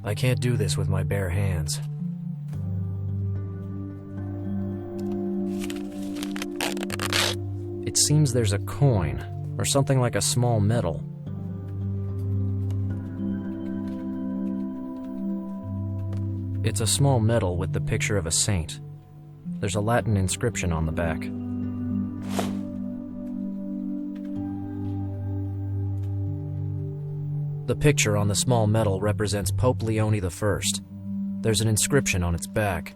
I can't do this with my bare hands. It seems there's a coin, or something like a small medal. It's a small medal with the picture of a saint. There's a Latin inscription on the back. The picture on the small medal represents Pope Leone I. There's an inscription on its back.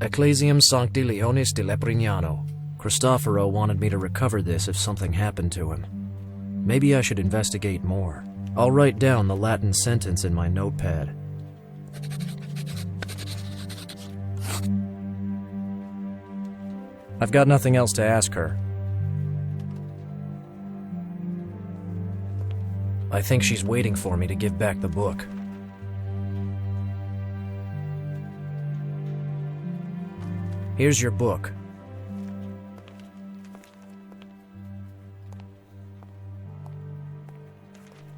Ecclesiam Sancti Leonis de Leprignano. Cristoforo wanted me to recover this if something happened to him. Maybe I should investigate more. I'll write down the Latin sentence in my notepad. I've got nothing else to ask her. I think she's waiting for me to give back the book. Here's your book.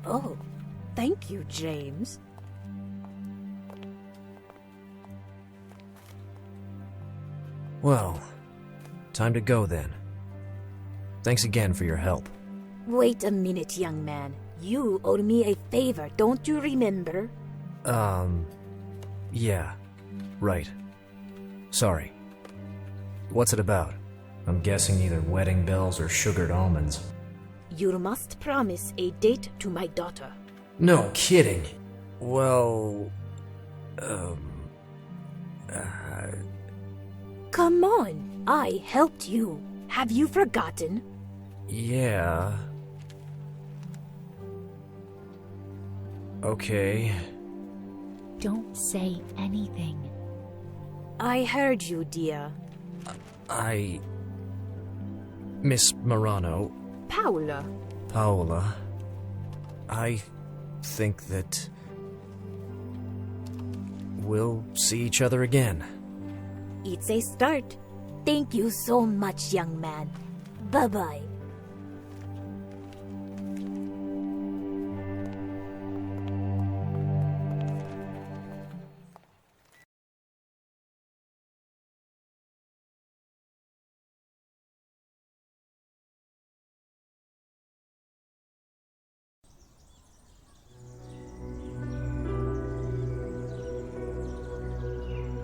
Oh, thank you, James. Well, time to go then. Thanks again for your help. Wait a minute, young man. You owed me a favor, don't you remember? Yeah. Right. Sorry. What's it about? I'm guessing either wedding bells or sugared almonds. You must promise a date to my daughter. No kidding. Well... Come on, I helped you. Have you forgotten? Yeah... Okay... Don't say anything. I heard you, dear. Miss Morano... Paula. Paola... I think that... we'll see each other again. It's a start. Thank you so much, young man. Bye-bye.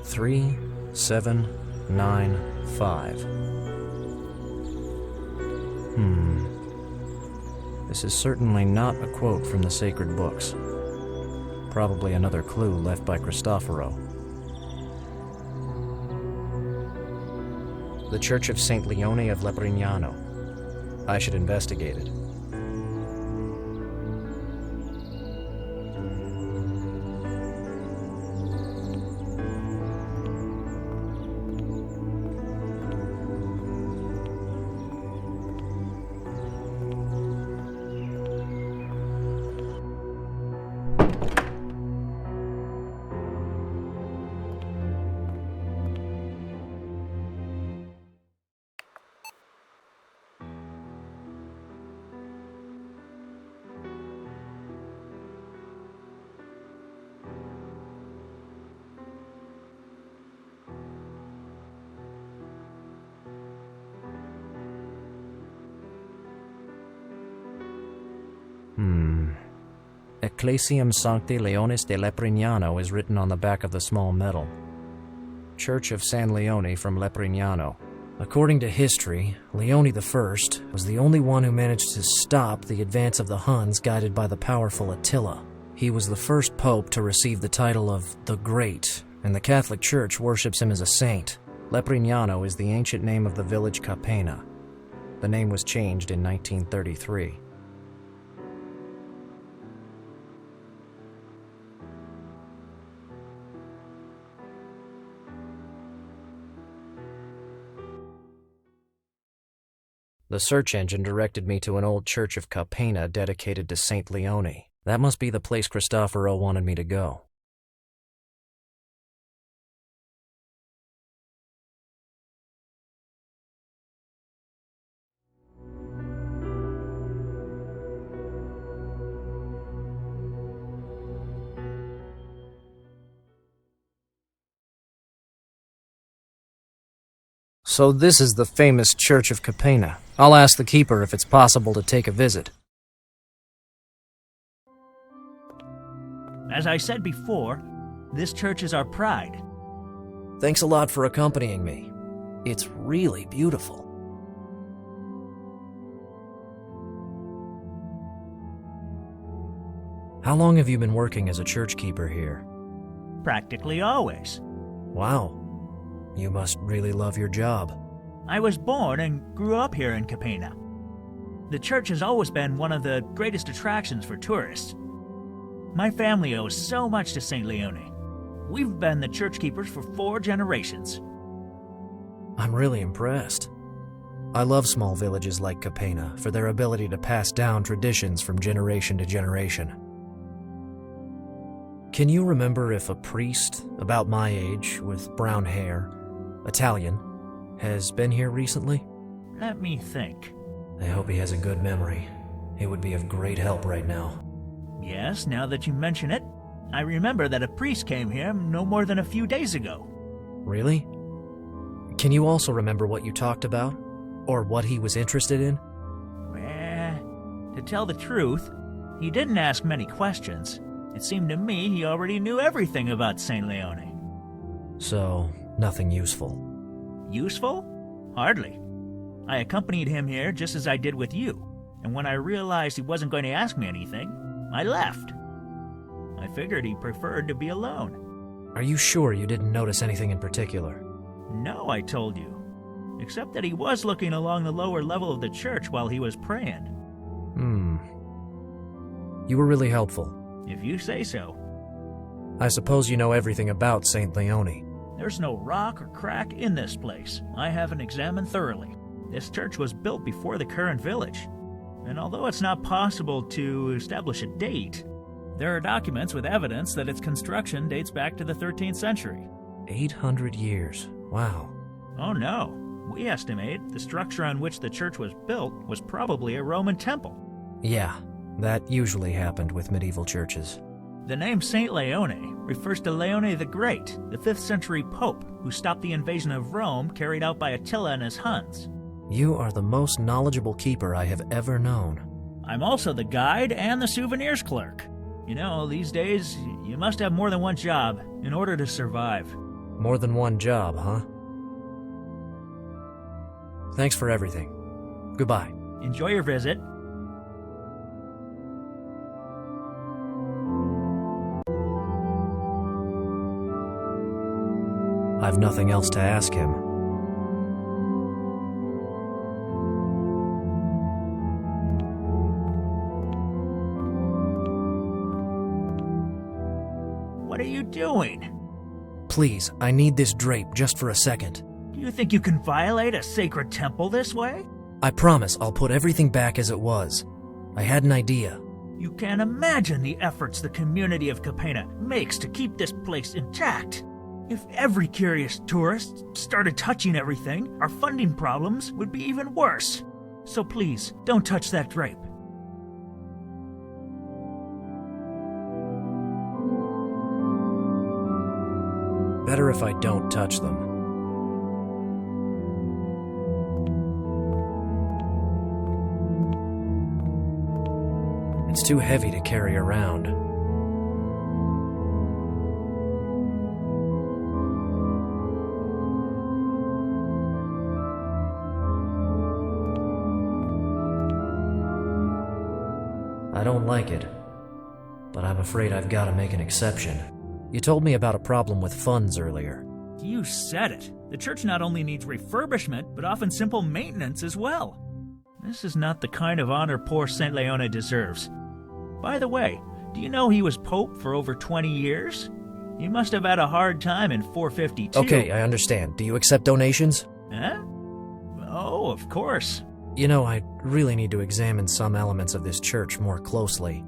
Three, 7, 9, 5. This is certainly not a quote from the sacred books. Probably another clue left by Cristoforo. The Church of St. Leone of Leprignano. I should investigate it. Ecclesiam Sancti Leonis de Leprignano is written on the back of the small medal. Church of San Leone from Leprignano. According to history, Leone I was the only one who managed to stop the advance of the Huns guided by the powerful Attila. He was the first pope to receive the title of the Great, and the Catholic Church worships him as a saint. Leprignano is the ancient name of the village Capena. The name was changed in 1933. The search engine directed me to an old church of Capena dedicated to Saint Leone. That must be the place Cristoforo wanted me to go. So this is the famous Church of Capena. I'll ask the keeper if it's possible to take a visit. As I said before, this church is our pride. Thanks a lot for accompanying me. It's really beautiful. How long have you been working as a church keeper here? Practically always. Wow. You must really love your job. I was born and grew up here in Capena. The church has always been one of the greatest attractions for tourists. My family owes so much to St. Leone. We've been the church keepers for 4 generations. I'm really impressed. I love small villages like Capena for their ability to pass down traditions from generation to generation. Can you remember if a priest about my age with brown hair, Italian, has been here recently? Let me think. I hope he has a good memory. It would be of great help right now. Yes, now that you mention it, I remember that a priest came here no more than a few days ago. Really? Can you also remember what you talked about? Or what he was interested in? To tell the truth, he didn't ask many questions. It seemed to me he already knew everything about St. Leone. So, nothing useful. Useful? Hardly. I accompanied him here just as I did with you, and when I realized he wasn't going to ask me anything, I left. I figured he preferred to be alone. Are you sure you didn't notice anything in particular? No, I told you. Except that he was looking along the lower level of the church while he was praying. You were really helpful. If you say so. I suppose you know everything about St. Leone. There's no rock or crack in this place. I haven't examined thoroughly. This church was built before the current village. And although it's not possible to establish a date, there are documents with evidence that its construction dates back to the 13th century. 800 years. Wow. Oh no. We estimate the structure on which the church was built was probably a Roman temple. Yeah, that usually happened with medieval churches. The name St. Leone refers to Leone the Great, the 5th century pope who stopped the invasion of Rome carried out by Attila and his Huns. You are the most knowledgeable keeper I have ever known. I'm also the guide and the souvenirs clerk. You know, these days, you must have more than one job in order to survive. More than one job, huh? Thanks for everything. Goodbye. Enjoy your visit. I've nothing else to ask him. What are you doing? Please, I need this drape just for a second. Do you think you can violate a sacred temple this way? I promise I'll put everything back as it was. I had an idea. You can't imagine the efforts the community of Capena makes to keep this place intact. If every curious tourist started touching everything, our funding problems would be even worse. So please, don't touch that drape. Better if I don't touch them. It's too heavy to carry around. I don't like it, but I'm afraid I've got to make an exception. You told me about a problem with funds earlier. You said it. The church not only needs refurbishment, but often simple maintenance as well. This is not the kind of honor poor St. Leone deserves. By the way, do you know he was pope for over 20 years? He must have had a hard time in 452. Okay, I understand. Do you accept donations? Huh? Oh, of course. You know, I really need to examine some elements of this church more closely.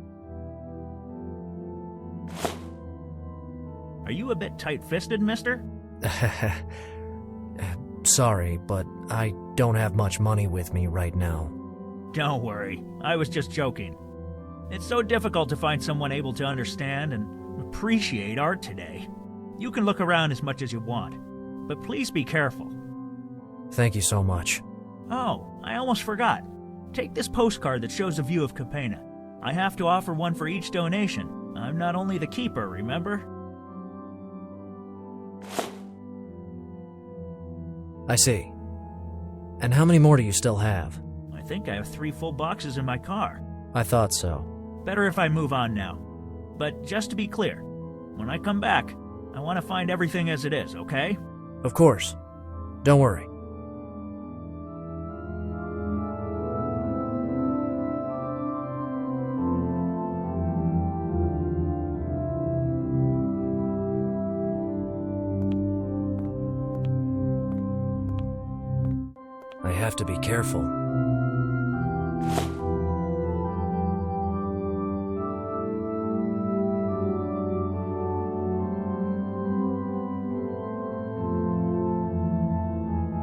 Are you a bit tight-fisted, mister? Sorry, but I don't have much money with me right now. Don't worry, I was just joking. It's so difficult to find someone able to understand and appreciate art today. You can look around as much as you want, but please be careful. Thank you so much. Oh, I almost forgot. Take this postcard that shows a view of Capena. I have to offer one for each donation. I'm not only the keeper, remember? I see. And how many more do you still have? I think I have 3 full boxes in my car. I thought so. Better if I move on now. But just to be clear, when I come back, I want to find everything as it is, okay? Of course. Don't worry. I have to be careful.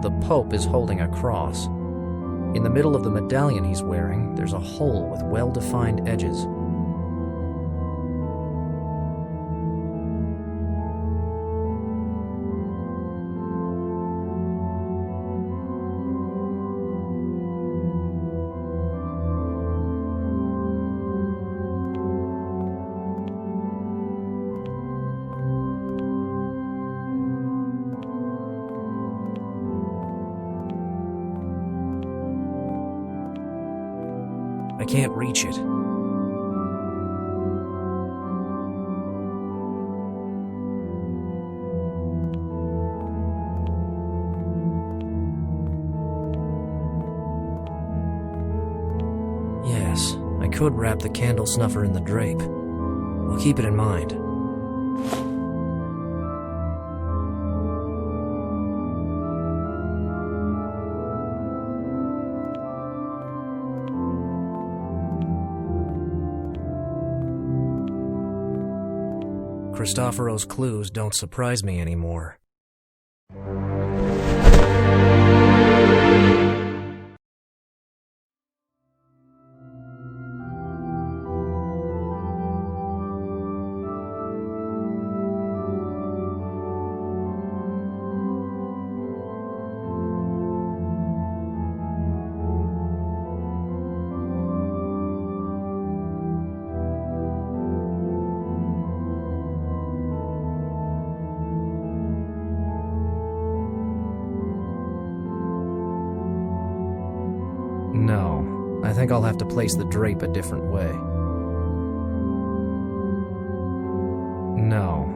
The Pope is holding a cross. In the middle of the medallion he's wearing, there's a hole with well-defined edges. I can't reach it. Yes, I could wrap the candle snuffer in the drape. I'll keep it in mind. Cristoforo's clues don't surprise me anymore. No, I think I'll have to place the drape a different way. No.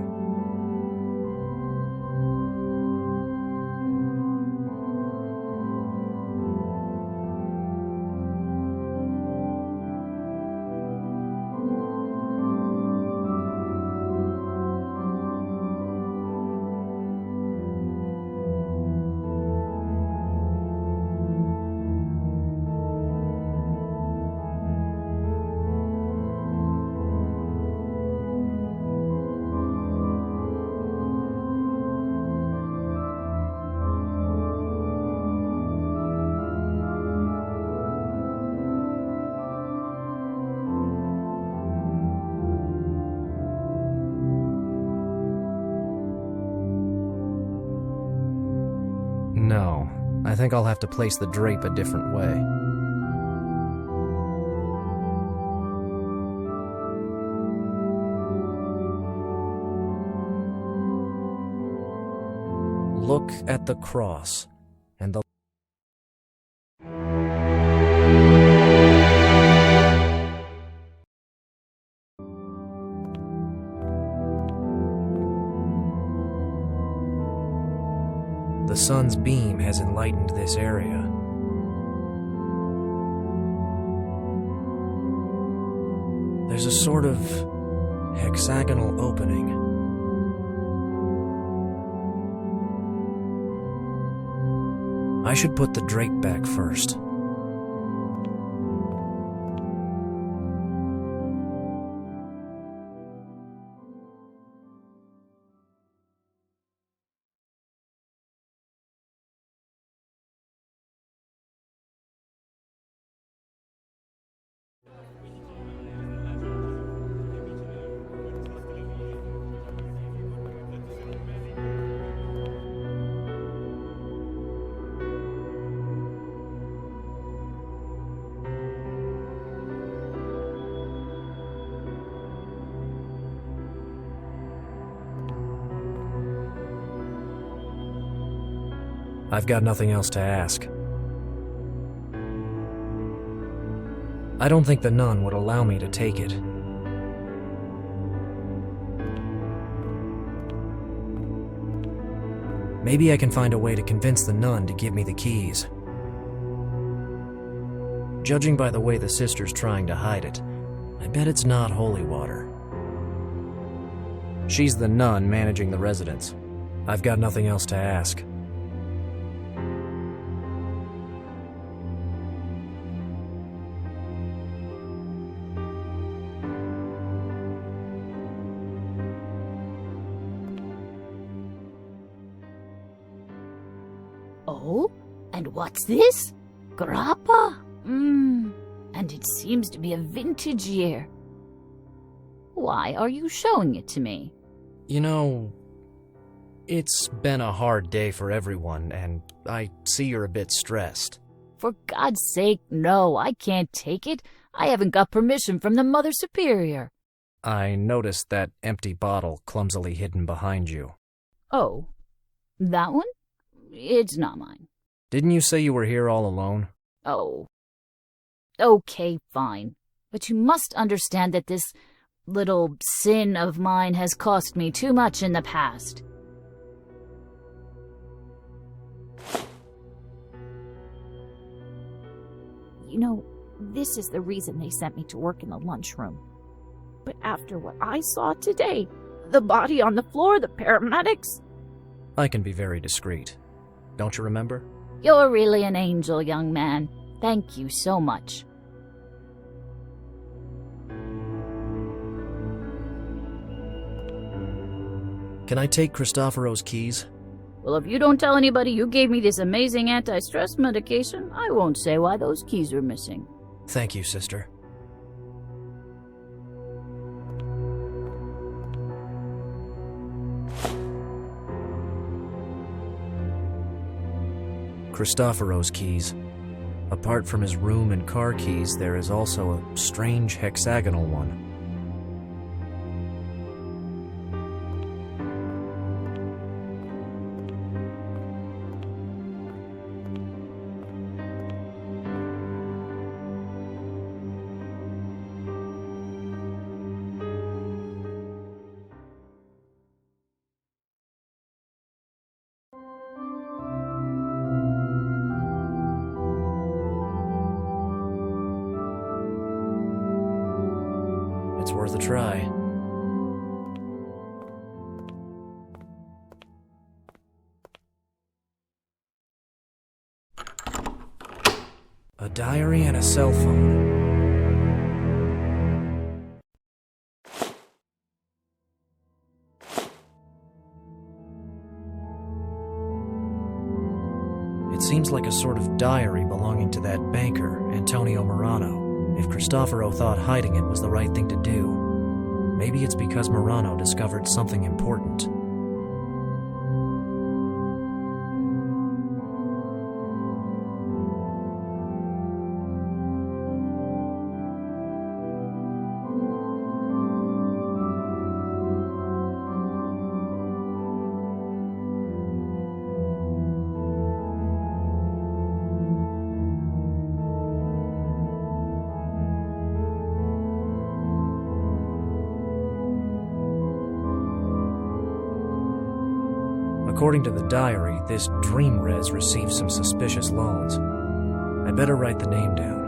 No, I think I'll have to place the drape a different way. Look at the cross and the The sun's beam has enlightened this area. There's a sort of hexagonal opening. I should put the drake back first. I've got nothing else to ask. I don't think the nun would allow me to take it. Maybe I can find a way to convince the nun to give me the keys. Judging by the way the sister's trying to hide it, I bet it's not holy water. She's the nun managing the residence. I've got nothing else to ask. Oh? And what's this? Grappa? And it seems to be a vintage year. Why are you showing it to me? You know, it's been a hard day for everyone, and I see you're a bit stressed. For God's sake, no, I can't take it. I haven't got permission from the Mother Superior. I noticed that empty bottle clumsily hidden behind you. Oh, that one? It's not mine. Didn't you say you were here all alone? Oh. Okay, fine. But you must understand that this little sin of mine has cost me too much in the past. You know, this is the reason they sent me to work in the lunchroom. But after what I saw today, the body on the floor, the paramedics... I can be very discreet. Don't you remember? You're really an angel, young man. Thank you so much. Can I take Cristoforo's keys? Well, if you don't tell anybody you gave me this amazing anti-stress medication, I won't say why those keys are missing. Thank you, sister. Cristoforo's keys. Apart from his room and car keys, there is also a strange hexagonal one. It's worth a try. A diary and a cell phone. It seems like a sort of diary belonging to that banker, Antonio Morano. If Cristoforo thought hiding it was the right thing to do, maybe it's because Morano discovered something important. according to the diary, this dream res received some suspicious loans. I better write the name down.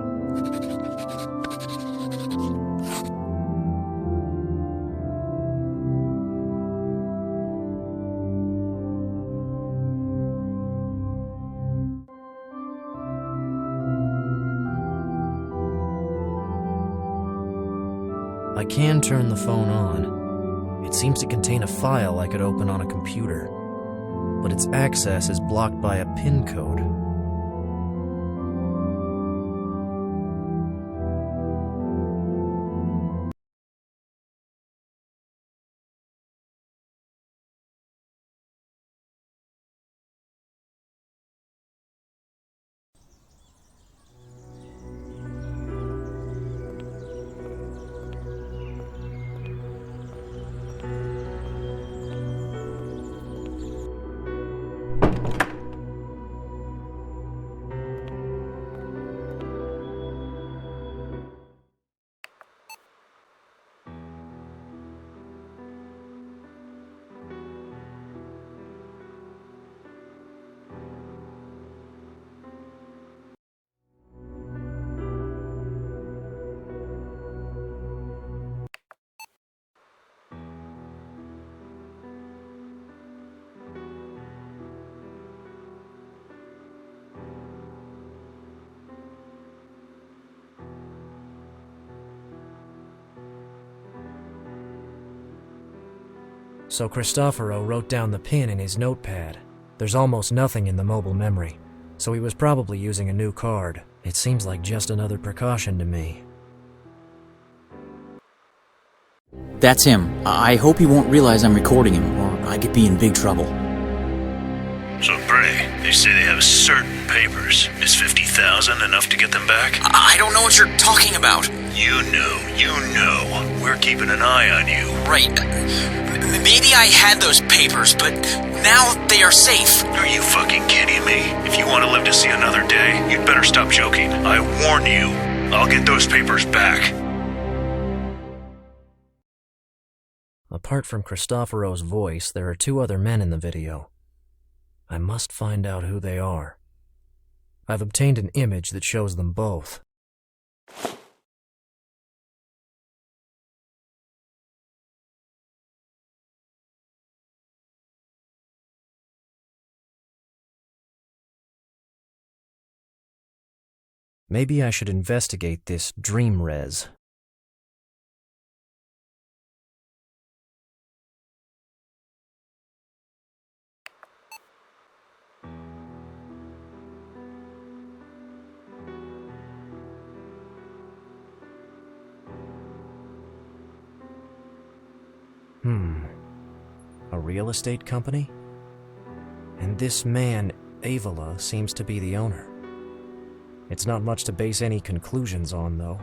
I can turn the phone on. It seems to contain a file I could open on a computer, but its access is blocked by a PIN code. So Cristoforo wrote down the PIN in his notepad. There's almost nothing in the mobile memory, so he was probably using a new card. It seems like just another precaution to me. That's him. I hope he won't realize I'm recording him, or I could be in big trouble. So, Bray, they say they have certain papers. Is 50,000 enough to get them back? I don't know what you're talking about. You know. We're keeping an eye on you. Right. Maybe I had those papers, but now they are safe. Are you fucking kidding me? If you want to live to see another day, you'd better stop joking. I warn you, I'll get those papers back. Apart from Cristoforo's voice, there are two other men in the video. I must find out who they are. I've obtained an image that shows them both. Maybe I should investigate this dream res. A real estate company? And this man, Avila, seems to be the owner. It's not much to base any conclusions on, though.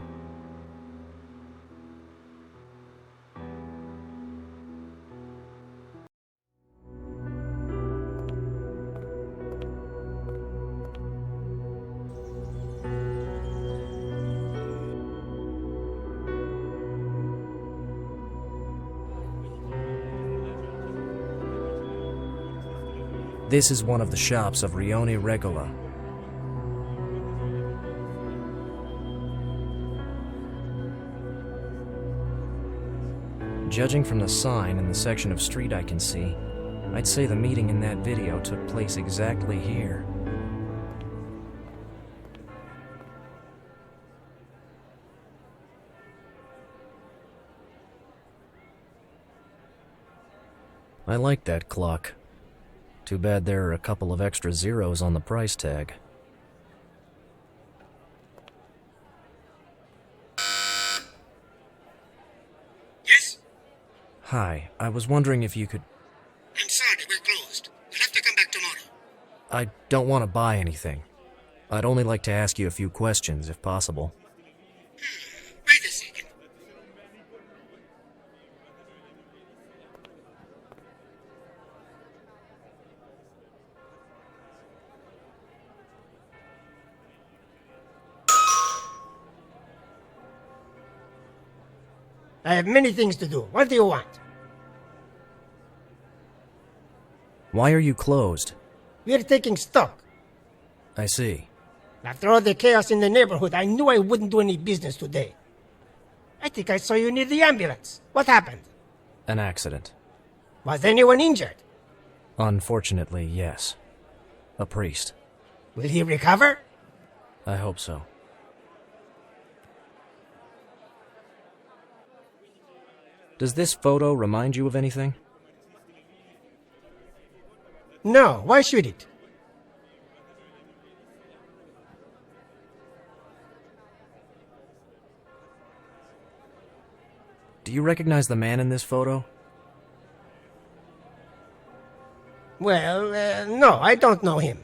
This is one of the shops of Rione Regola. Judging from the sign and the section of street I can see, I'd say the meeting in that video took place exactly here. I like that clock. Too bad there are a couple of extra zeros on the price tag. Yes? Hi, I was wondering if you could... I'm sorry, we're closed. You'll have to come back tomorrow. I don't want to buy anything. I'd only like to ask you a few questions, if possible. Wait a second. I have many things to do. What do you want? Why are you closed? We're taking stock. I see. After all the chaos in the neighborhood, I knew I wouldn't do any business today. I think I saw you near the ambulance. What happened? An accident. Was anyone injured? Unfortunately, yes. A priest. Will he recover? I hope so. Does this photo remind you of anything? No, why should it? Do you recognize the man in this photo? Well, no, I don't know him.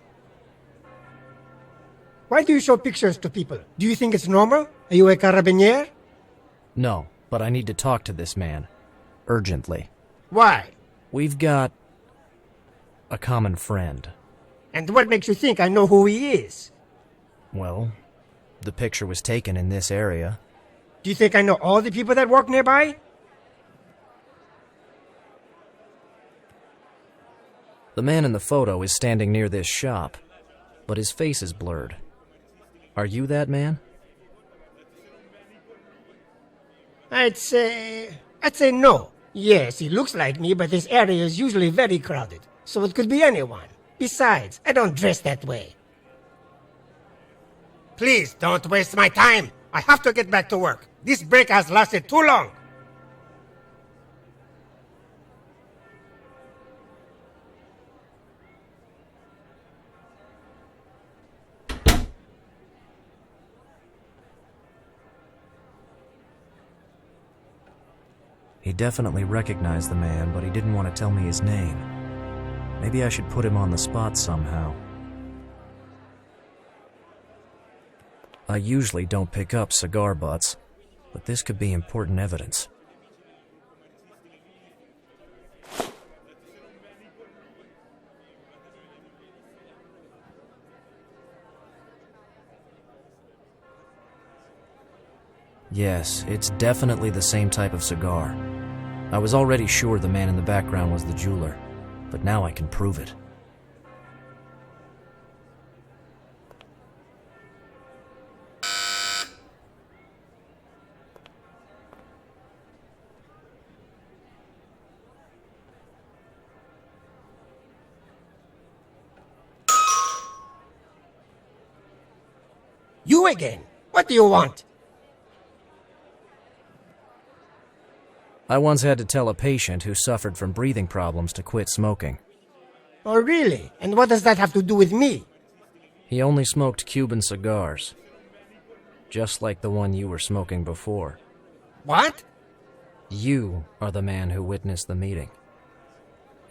Why do you show pictures to people? Do you think it's normal? Are you a carabinier? No, but I need to talk to this man. Urgently. Why? We've got a common friend. And what makes you think I know who he is? Well, the picture was taken in this area. Do you think I know all the people that walk nearby? The man in the photo is standing near this shop, but his face is blurred. Are you that man? I'd say no. Yes, he looks like me, but this area is usually very crowded, so it could be anyone. Besides, I don't dress that way. Please, don't waste my time. I have to get back to work. This break has lasted too long. He definitely recognized the man, but he didn't want to tell me his name. Maybe I should put him on the spot somehow. I usually don't pick up cigar butts, but this could be important evidence. Yes, it's definitely the same type of cigar. I was already sure the man in the background was the jeweler, but now I can prove it. You again? What do you want? I once had to tell a patient who suffered from breathing problems to quit smoking. Oh, really? And what does that have to do with me? He only smoked Cuban cigars, just like the one you were smoking before. What? You are the man who witnessed the meeting.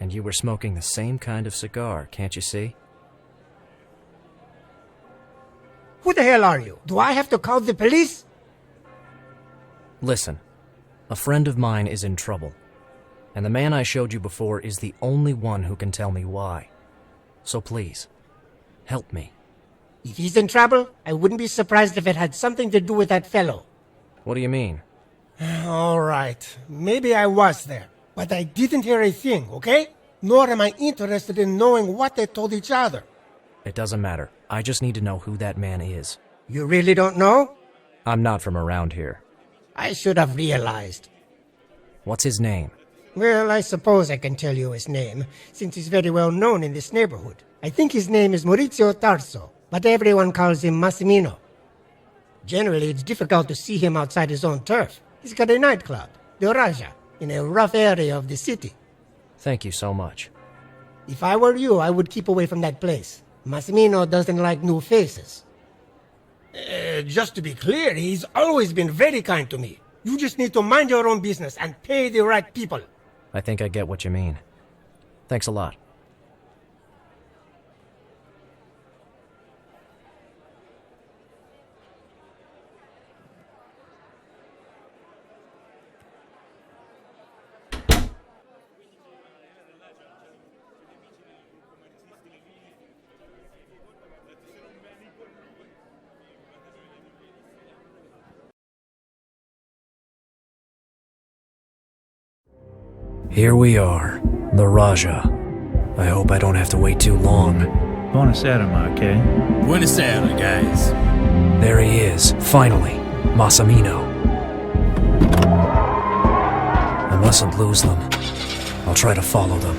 And you were smoking the same kind of cigar, can't you see? Who the hell are you? Do I have to call the police? Listen, a friend of mine is in trouble, and the man I showed you before is the only one who can tell me why. So please, help me. If he's in trouble, I wouldn't be surprised if it had something to do with that fellow. What do you mean? All right, maybe I was there, but I didn't hear a thing, okay? Nor am I interested in knowing what they told each other. It doesn't matter. I just need to know who that man is. You really don't know? I'm not from around here. I should have realized. What's his name? Well, I suppose I can tell you his name, since he's very well known in this neighborhood. I think his name is Maurizio Tarso, but everyone calls him Massimino. Generally, it's difficult to see him outside his own turf. He's got a nightclub, the Raja, in a rough area of the city. Thank you so much. If I were you, I would keep away from that place. Massimino doesn't like new faces. Just to be clear, he's always been very kind to me. You just need to mind your own business and pay the right people. I think I get what you mean. Thanks a lot. Here we are, the Raja. I hope I don't have to wait too long. Buonasera, Marque. Buonasera, guys. There he is, finally. Massimino. I mustn't lose them. I'll try to follow them.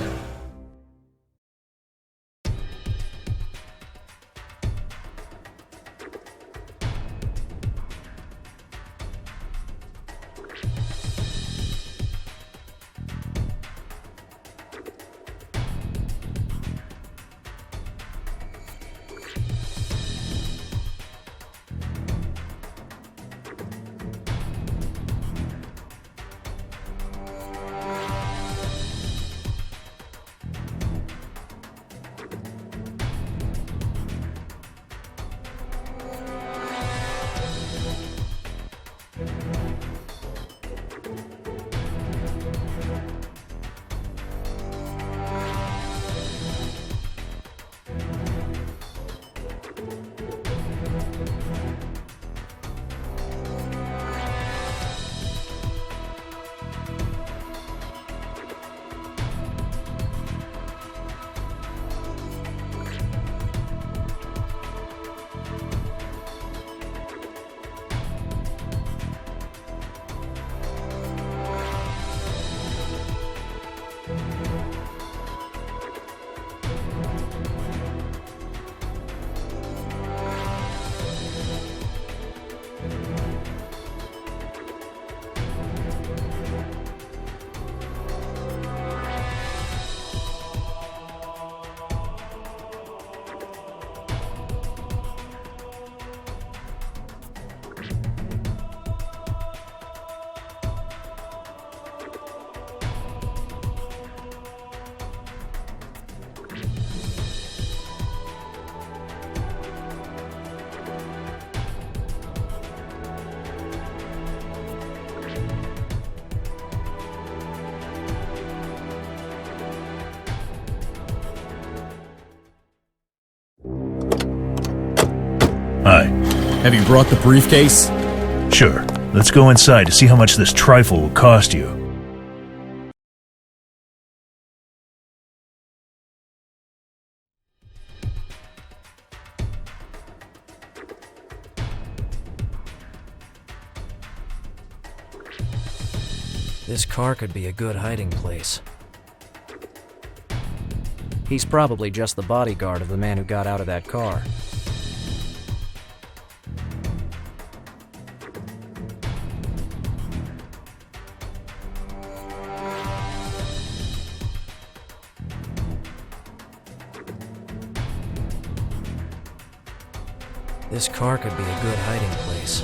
Hi. Have you brought the briefcase? Sure. Let's go inside to see how much this trifle will cost you. This car could be a good hiding place. He's probably just the bodyguard of the man who got out of that car. This car could be a good hiding place.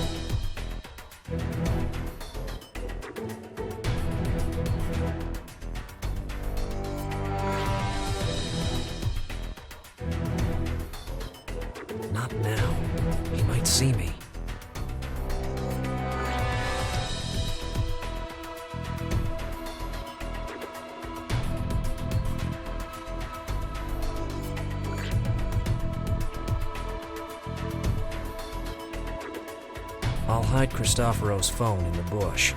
Not now. He might see me. I'll hide Cristoforo's phone in the bush.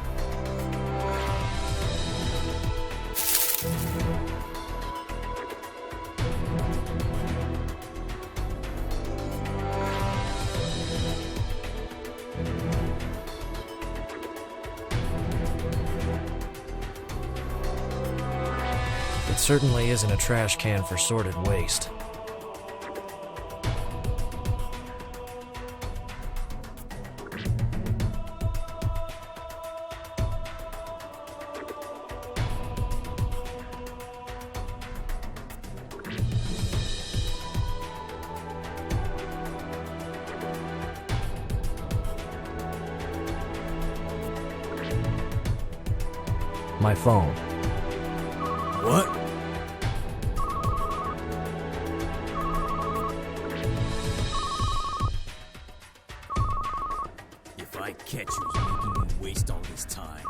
It certainly isn't a trash can for sorted waste. My phone. What? If I catch you making me waste all this time.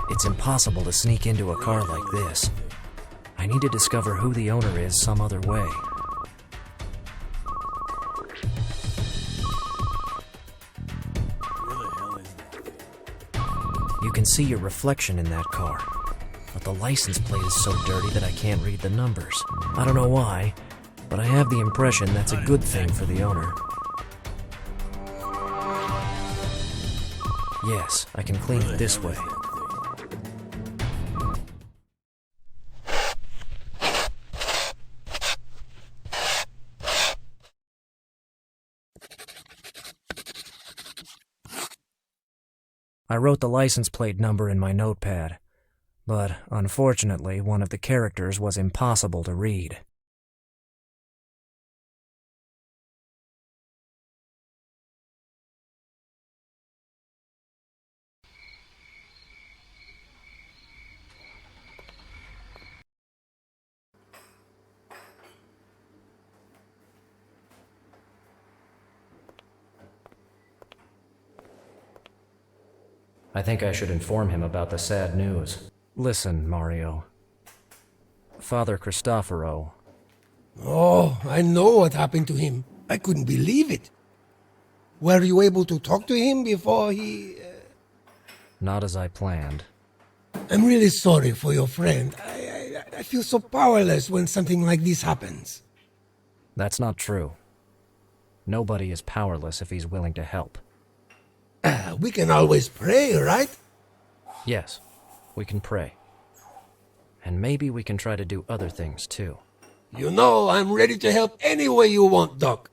It's impossible to sneak into a car like this. I need to discover who the owner is some other way. You can see your reflection in that car. but the license plate is so dirty that I can't read the numbers. I don't know why, but I have the impression that's a good thing for the owner. Yes, I can clean it this way. I wrote the license plate number in my notepad, but unfortunately one of the characters was impossible to read. I think I should inform him about the sad news. Listen, Mario. Father Cristoforo. Oh, I know what happened to him. I couldn't believe it. Were you able to talk to him before he... Not as I planned. I'm really sorry for your friend. I feel so powerless when something like this happens. That's not true. Nobody is powerless if he's willing to help. We can always pray, right? Yes, we can pray. And maybe we can try to do other things, too. You know, I'm ready to help any way you want, Doc.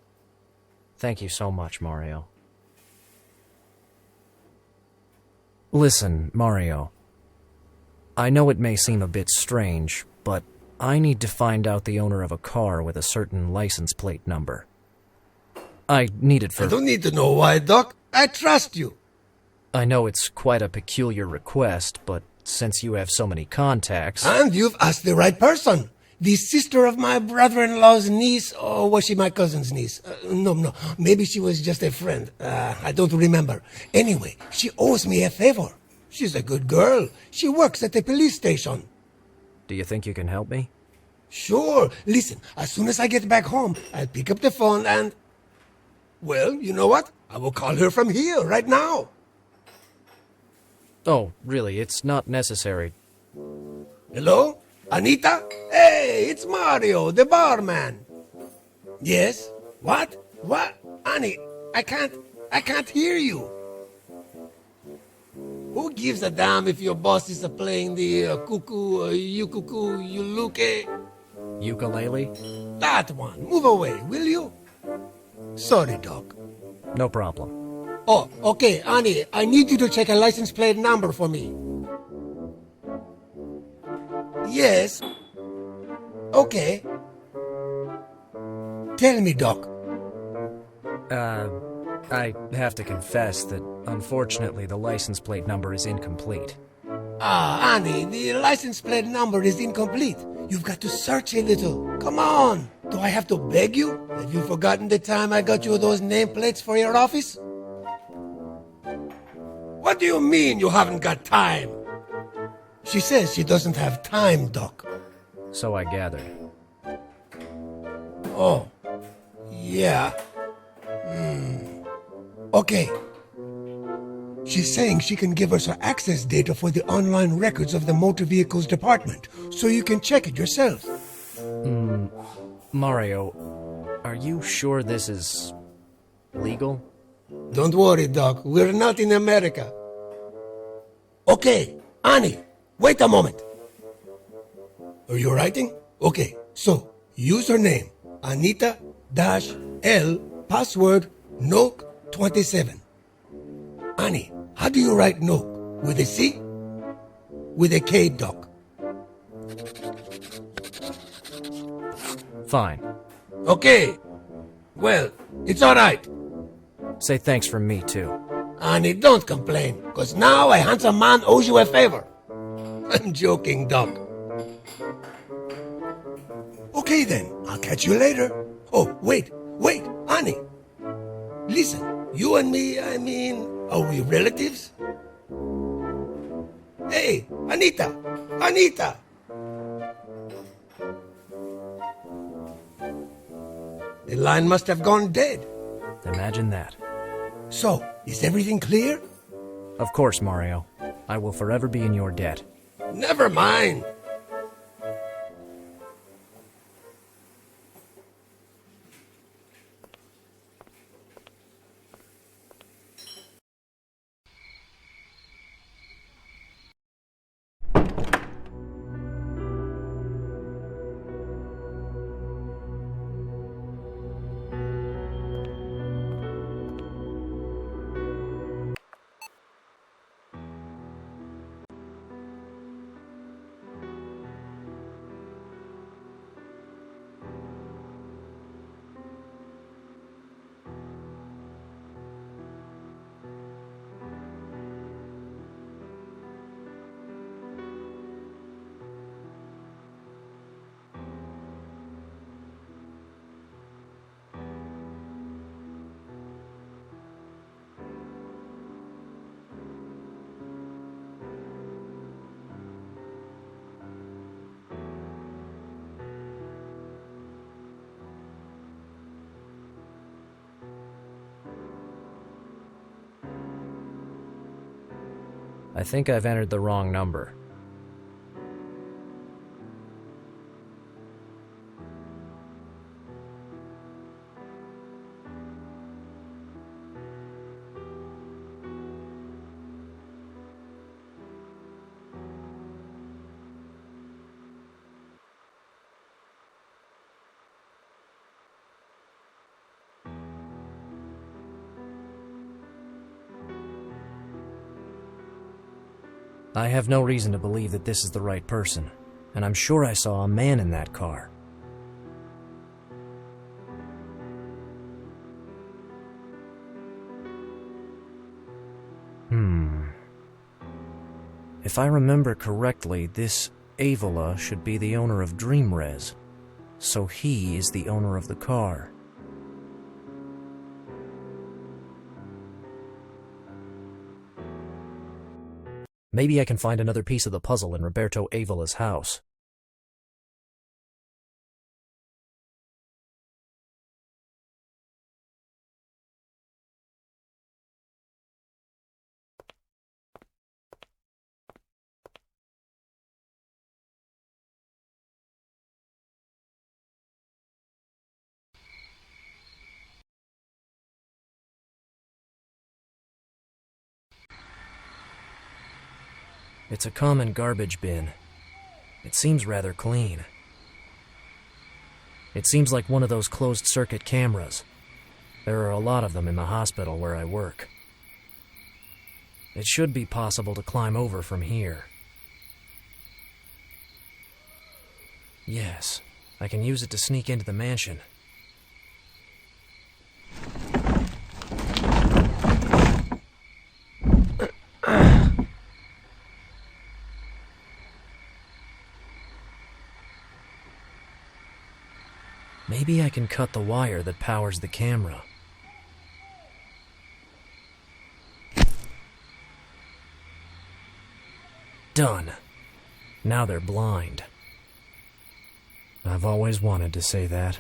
Thank you so much, Mario. Listen, Mario. I know it may seem a bit strange, but I need to find out the owner of a car with a certain license plate number. I need it for... I don't need to know why, Doc. I trust you. I know it's quite a peculiar request, but since you have so many contacts... And you've asked the right person. The sister of my brother-in-law's niece, or was she my cousin's niece? No, maybe she was just a friend. I don't remember. Anyway, she owes me a favor. She's a good girl. She works at the police station. Do you think you can help me? Sure. Listen, as soon as I get back home, I'll pick up the phone and... Well, you know what? I will call her from here, right now. Oh, really, it's not necessary. Hello? Anita? Hey, it's Mario, the barman. Yes? What? What? Annie, I can't hear you. Who gives a damn if your boss is playing the cuckoo, uluke? Ukulele? That one. Move away, will you? Sorry, Doc. No problem. Oh, okay, Annie, I need you to check a license plate number for me. Yes. Okay. Tell me, Doc. I have to confess that, unfortunately, the license plate number is incomplete. Annie, the license plate number is incomplete. You've got to search a little. Come on. Do I have to beg you? Have you forgotten the time I got you those nameplates for your office? What do you mean you haven't got time? She says she doesn't have time, Doc. So I gathered. Oh, yeah. Okay. She's saying she can give us her access data for the online records of the motor vehicles department, so you can check it yourself. Mario, are you sure this is legal? Don't worry, Doc. We're not in America. Okay, Annie, wait a moment. Are you writing? Okay, so, username, Anita-L, password, Noke27. Annie, how do you write Noke? With a C? With a K, Doc? Fine. Okay. Well, it's all right. Say thanks from me, too. Annie, don't complain, because now a handsome man owes you a favor. I'm joking, Doc. Okay, then. I'll catch you later. Oh, wait, Annie. Listen, you and me, are we relatives? Hey, Anita! The line must have gone dead. Imagine that. So, is everything clear? Of course, Mario. I will forever be in your debt. Never mind. I think I've entered the wrong number. I have no reason to believe that this is the right person, and I'm sure I saw a man in that car. If I remember correctly, this Avola should be the owner of Dreamres, so he is the owner of the car. Maybe I can find another piece of the puzzle in Roberto Avola's house. It's a common garbage bin. It seems rather clean. It seems like one of those closed-circuit cameras. There are a lot of them in the hospital where I work. It should be possible to climb over from here. Yes, I can use it to sneak into the mansion. Maybe I can cut the wire that powers the camera. Done. Now they're blind. I've always wanted to say that.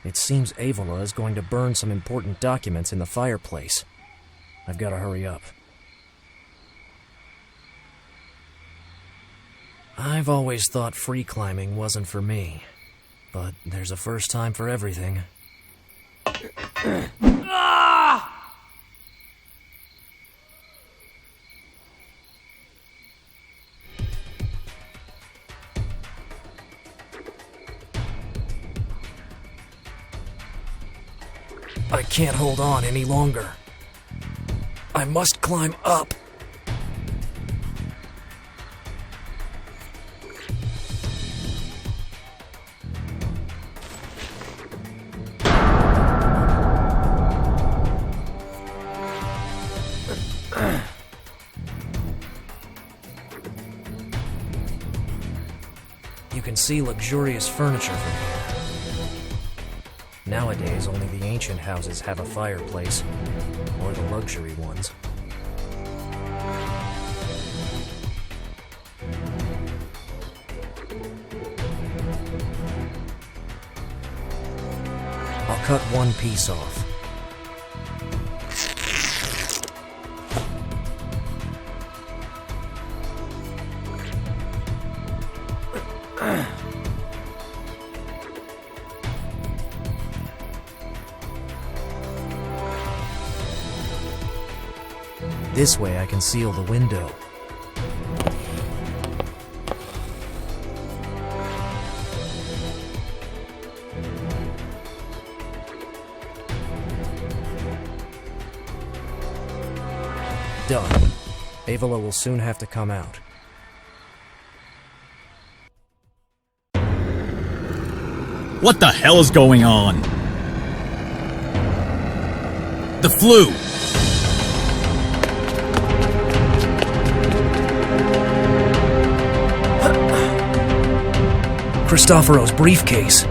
It seems Avola is going to burn some important documents in the fireplace. I've got to hurry up. I've always thought free climbing wasn't for me, but there's a first time for everything. I can't hold on any longer. I must climb up. You can see luxurious furniture from here. Nowadays, only the ancient houses have a fireplace, or the luxury ones. I'll cut one piece off. This way I can seal the window. Done. Avila will soon have to come out. What the hell is going on? The flu! Cristoforo's briefcase.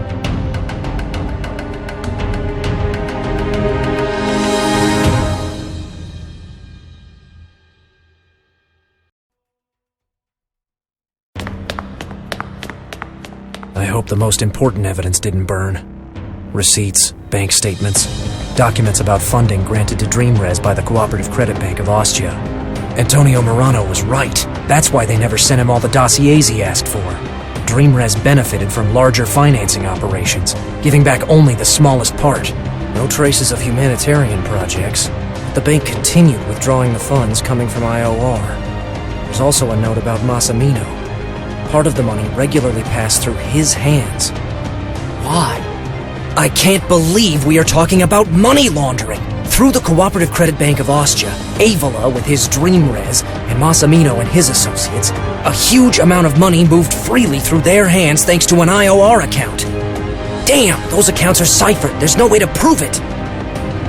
I hope the most important evidence didn't burn. Receipts, bank statements, documents about funding granted to DreamRes by the Cooperative Credit Bank of Austria. Antonio Morano was right. That's why they never sent him all the dossiers he asked for. DreamRes benefited from larger financing operations, giving back only the smallest part. No traces of humanitarian projects. The bank continued withdrawing the funds coming from IOR. There's also a note about Massimino. Part of the money regularly passed through his hands. Why? I can't believe we are talking about money laundering! Through the Cooperative Credit Bank of Austria, Avila with his DreamRes, and Massimino and his associates, a huge amount of money moved freely through their hands thanks to an IOR account. Damn, those accounts are ciphered. There's no way to prove it.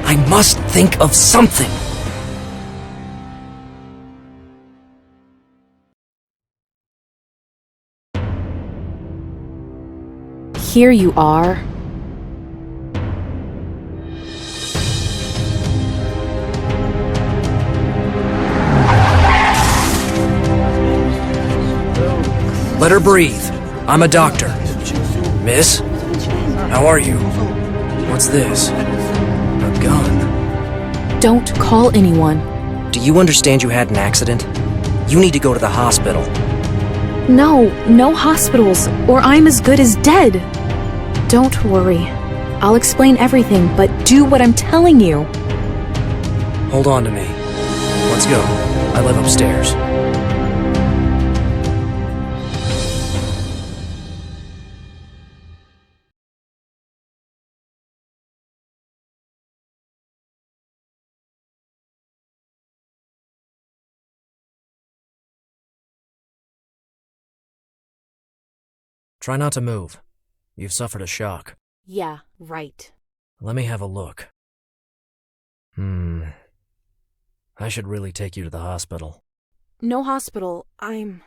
I must think of something. Here you are. Let her breathe. I'm a doctor. Miss? How are you? What's this? A gun. Don't call anyone. Do you understand you had an accident? You need to go to the hospital. No hospitals, or I'm as good as dead. Don't worry. I'll explain everything, but do what I'm telling you. Hold on to me. Let's go. I live upstairs. Try not to move. You've suffered a shock. Yeah, right. Let me have a look. I should really take you to the hospital. No hospital. I'm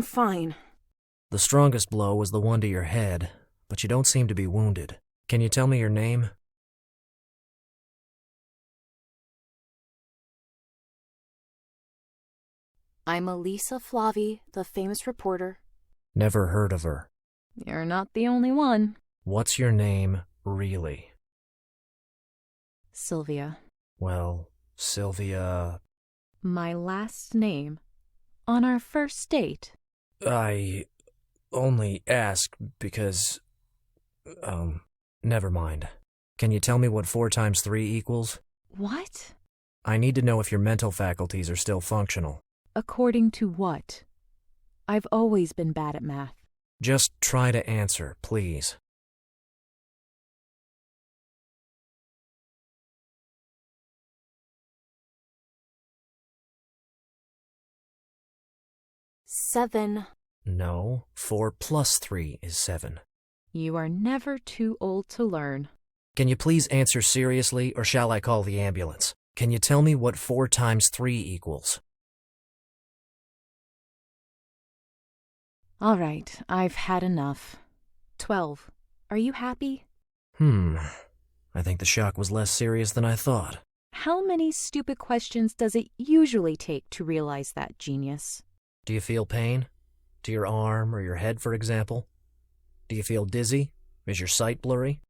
fine. The strongest blow was the one to your head, but you don't seem to be wounded. Can you tell me your name? I'm Elisa Flavi, the famous reporter. Never heard of her. You're not the only one. What's your name, really? Sylvia. Well, Sylvia... My last name. On our first date. I only ask because... never mind. Can you tell me what 4 times 3 equals? What? I need to know if your mental faculties are still functional. According to what? I've always been bad at math. Just try to answer, please. Seven. No, 4 plus 3 is 7. You are never too old to learn. Can you please answer seriously, or shall I call the ambulance? Can you tell me what 4 times 3 equals? All right, I've had enough. 12. Are you happy? I think the shock was less serious than I thought. How many stupid questions does it usually take to realize that, genius? Do you feel pain? To your arm or your head, for example? Do you feel dizzy? Is your sight blurry?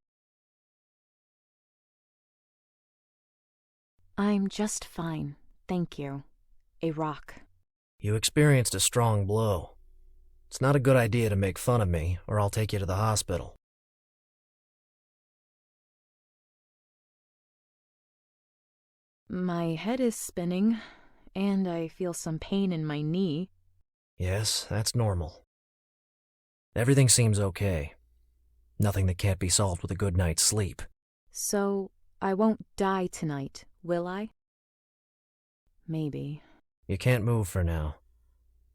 I'm just fine, thank you. A rock. You experienced a strong blow. It's not a good idea to make fun of me, or I'll take you to the hospital. My head is spinning, and I feel some pain in my knee. Yes, that's normal. Everything seems okay. Nothing that can't be solved with a good night's sleep. So, I won't die tonight, will I? Maybe. You can't move for now.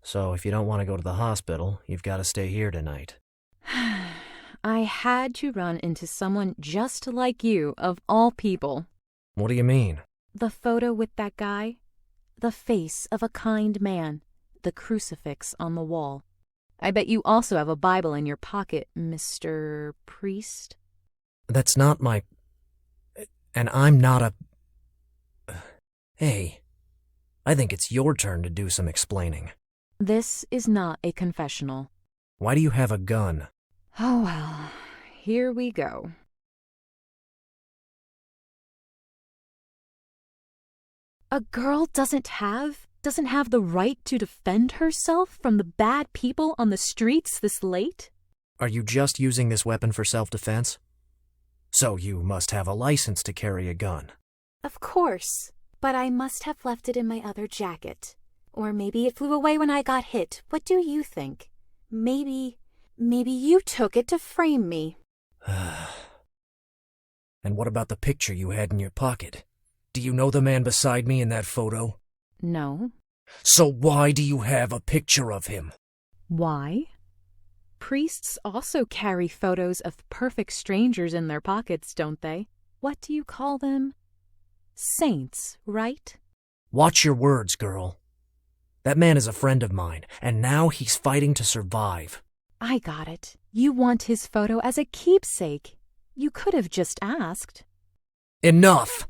So if you don't want to go to the hospital, you've got to stay here tonight. I had to run into someone just like you, of all people. What do you mean? The photo with that guy, the face of a kind man, the crucifix on the wall. I bet you also have a Bible in your pocket, Mr. Priest. That's not my... And I'm not a... Hey, I think it's your turn to do some explaining. This is not a confessional. Why do you have a gun? Oh well, here we go. A girl doesn't have the right to defend herself from the bad people on the streets this late? Are you just using this weapon for self-defense? So you must have a license to carry a gun. Of course, but I must have left it in my other jacket. Or maybe it flew away when I got hit. What do you think? Maybe you took it to frame me. And what about the picture you had in your pocket? Do you know the man beside me in that photo? No. So why do you have a picture of him? Why? Priests also carry photos of perfect strangers in their pockets, don't they? What do you call them? Saints, right? Watch your words, girl. That man is a friend of mine, and now he's fighting to survive. I got it. You want his photo as a keepsake. You could have just asked. Enough!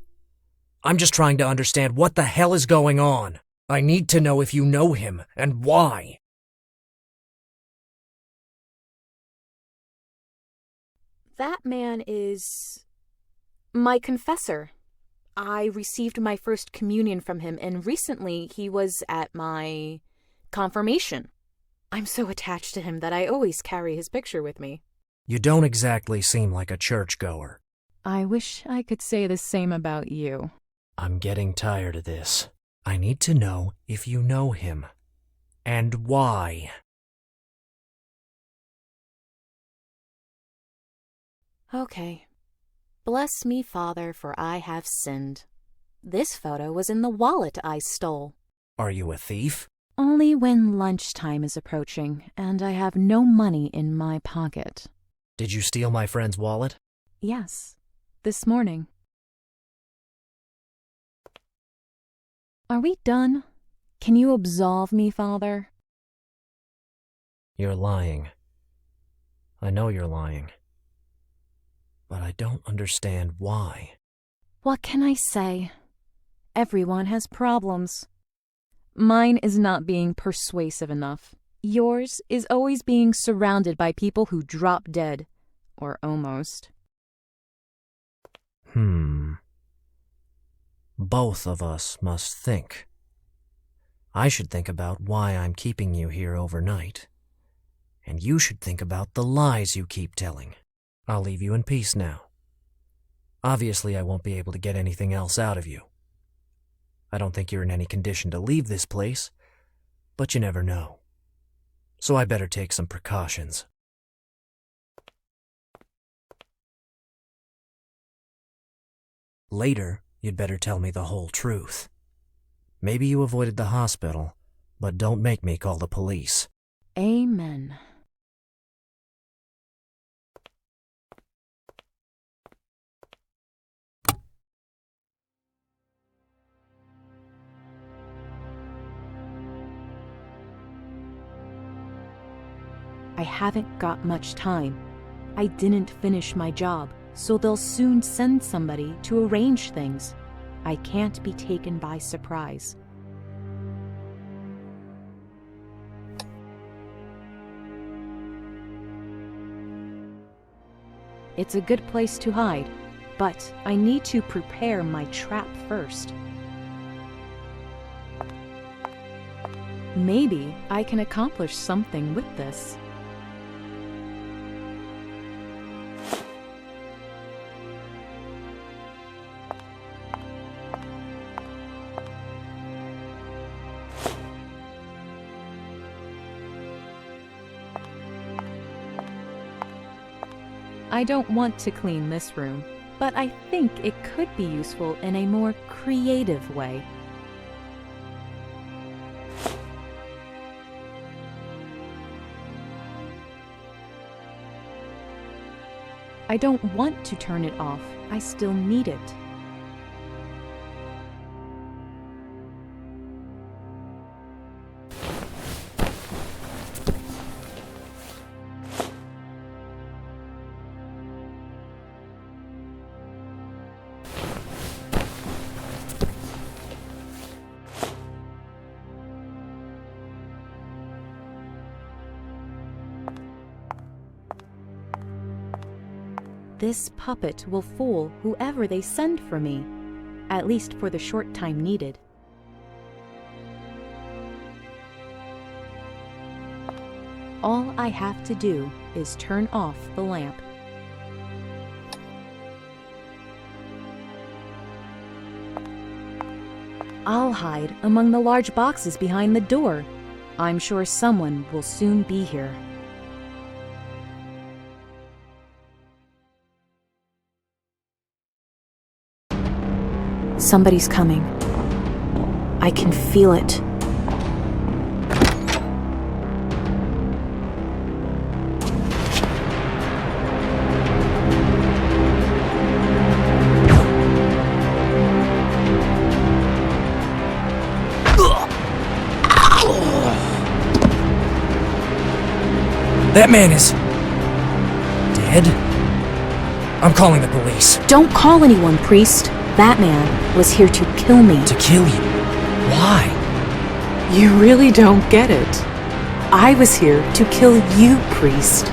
I'm just trying to understand what the hell is going on. I need to know if you know him, and why. That man is my confessor. I received my first communion from him, and recently he was at my confirmation. I'm so attached to him that I always carry his picture with me. You don't exactly seem like a churchgoer. I wish I could say the same about you. I'm getting tired of this. I need to know if you know him, and why. Okay. Bless me, Father, for I have sinned. This photo was in the wallet I stole. Are you a thief? Only when lunchtime is approaching, and I have no money in my pocket. Did you steal my friend's wallet? Yes, this morning. Are we done? Can you absolve me, Father? You're lying. I know you're lying. But I don't understand why. What can I say? Everyone has problems. Mine is not being persuasive enough. Yours is always being surrounded by people who drop dead. Or almost. Both of us must think. I should think about why I'm keeping you here overnight. And you should think about the lies you keep telling. I'll leave you in peace now. Obviously, I won't be able to get anything else out of you. I don't think you're in any condition to leave this place, but you never know. So I better take some precautions. Later, you'd better tell me the whole truth. Maybe you avoided the hospital, but don't make me call the police. Amen. I haven't got much time. I didn't finish my job. so they'll soon send somebody to arrange things. I can't be taken by surprise. It's a good place to hide, but I need to prepare my trap first. Maybe I can accomplish something with this. I don't want to clean this room, but I think it could be useful in a more creative way. I don't want to turn it off. I still need it. This puppet will fool whoever they send for me, at least for the short time needed. All I have to do is turn off the lamp. I'll hide among the large boxes behind the door. I'm sure someone will soon be here. Somebody's coming. I can feel it. That man is dead? I'm calling the police. Don't call anyone, priest. That man was here to kill me. To kill you? Why? You really don't get it. I was here to kill you, priest.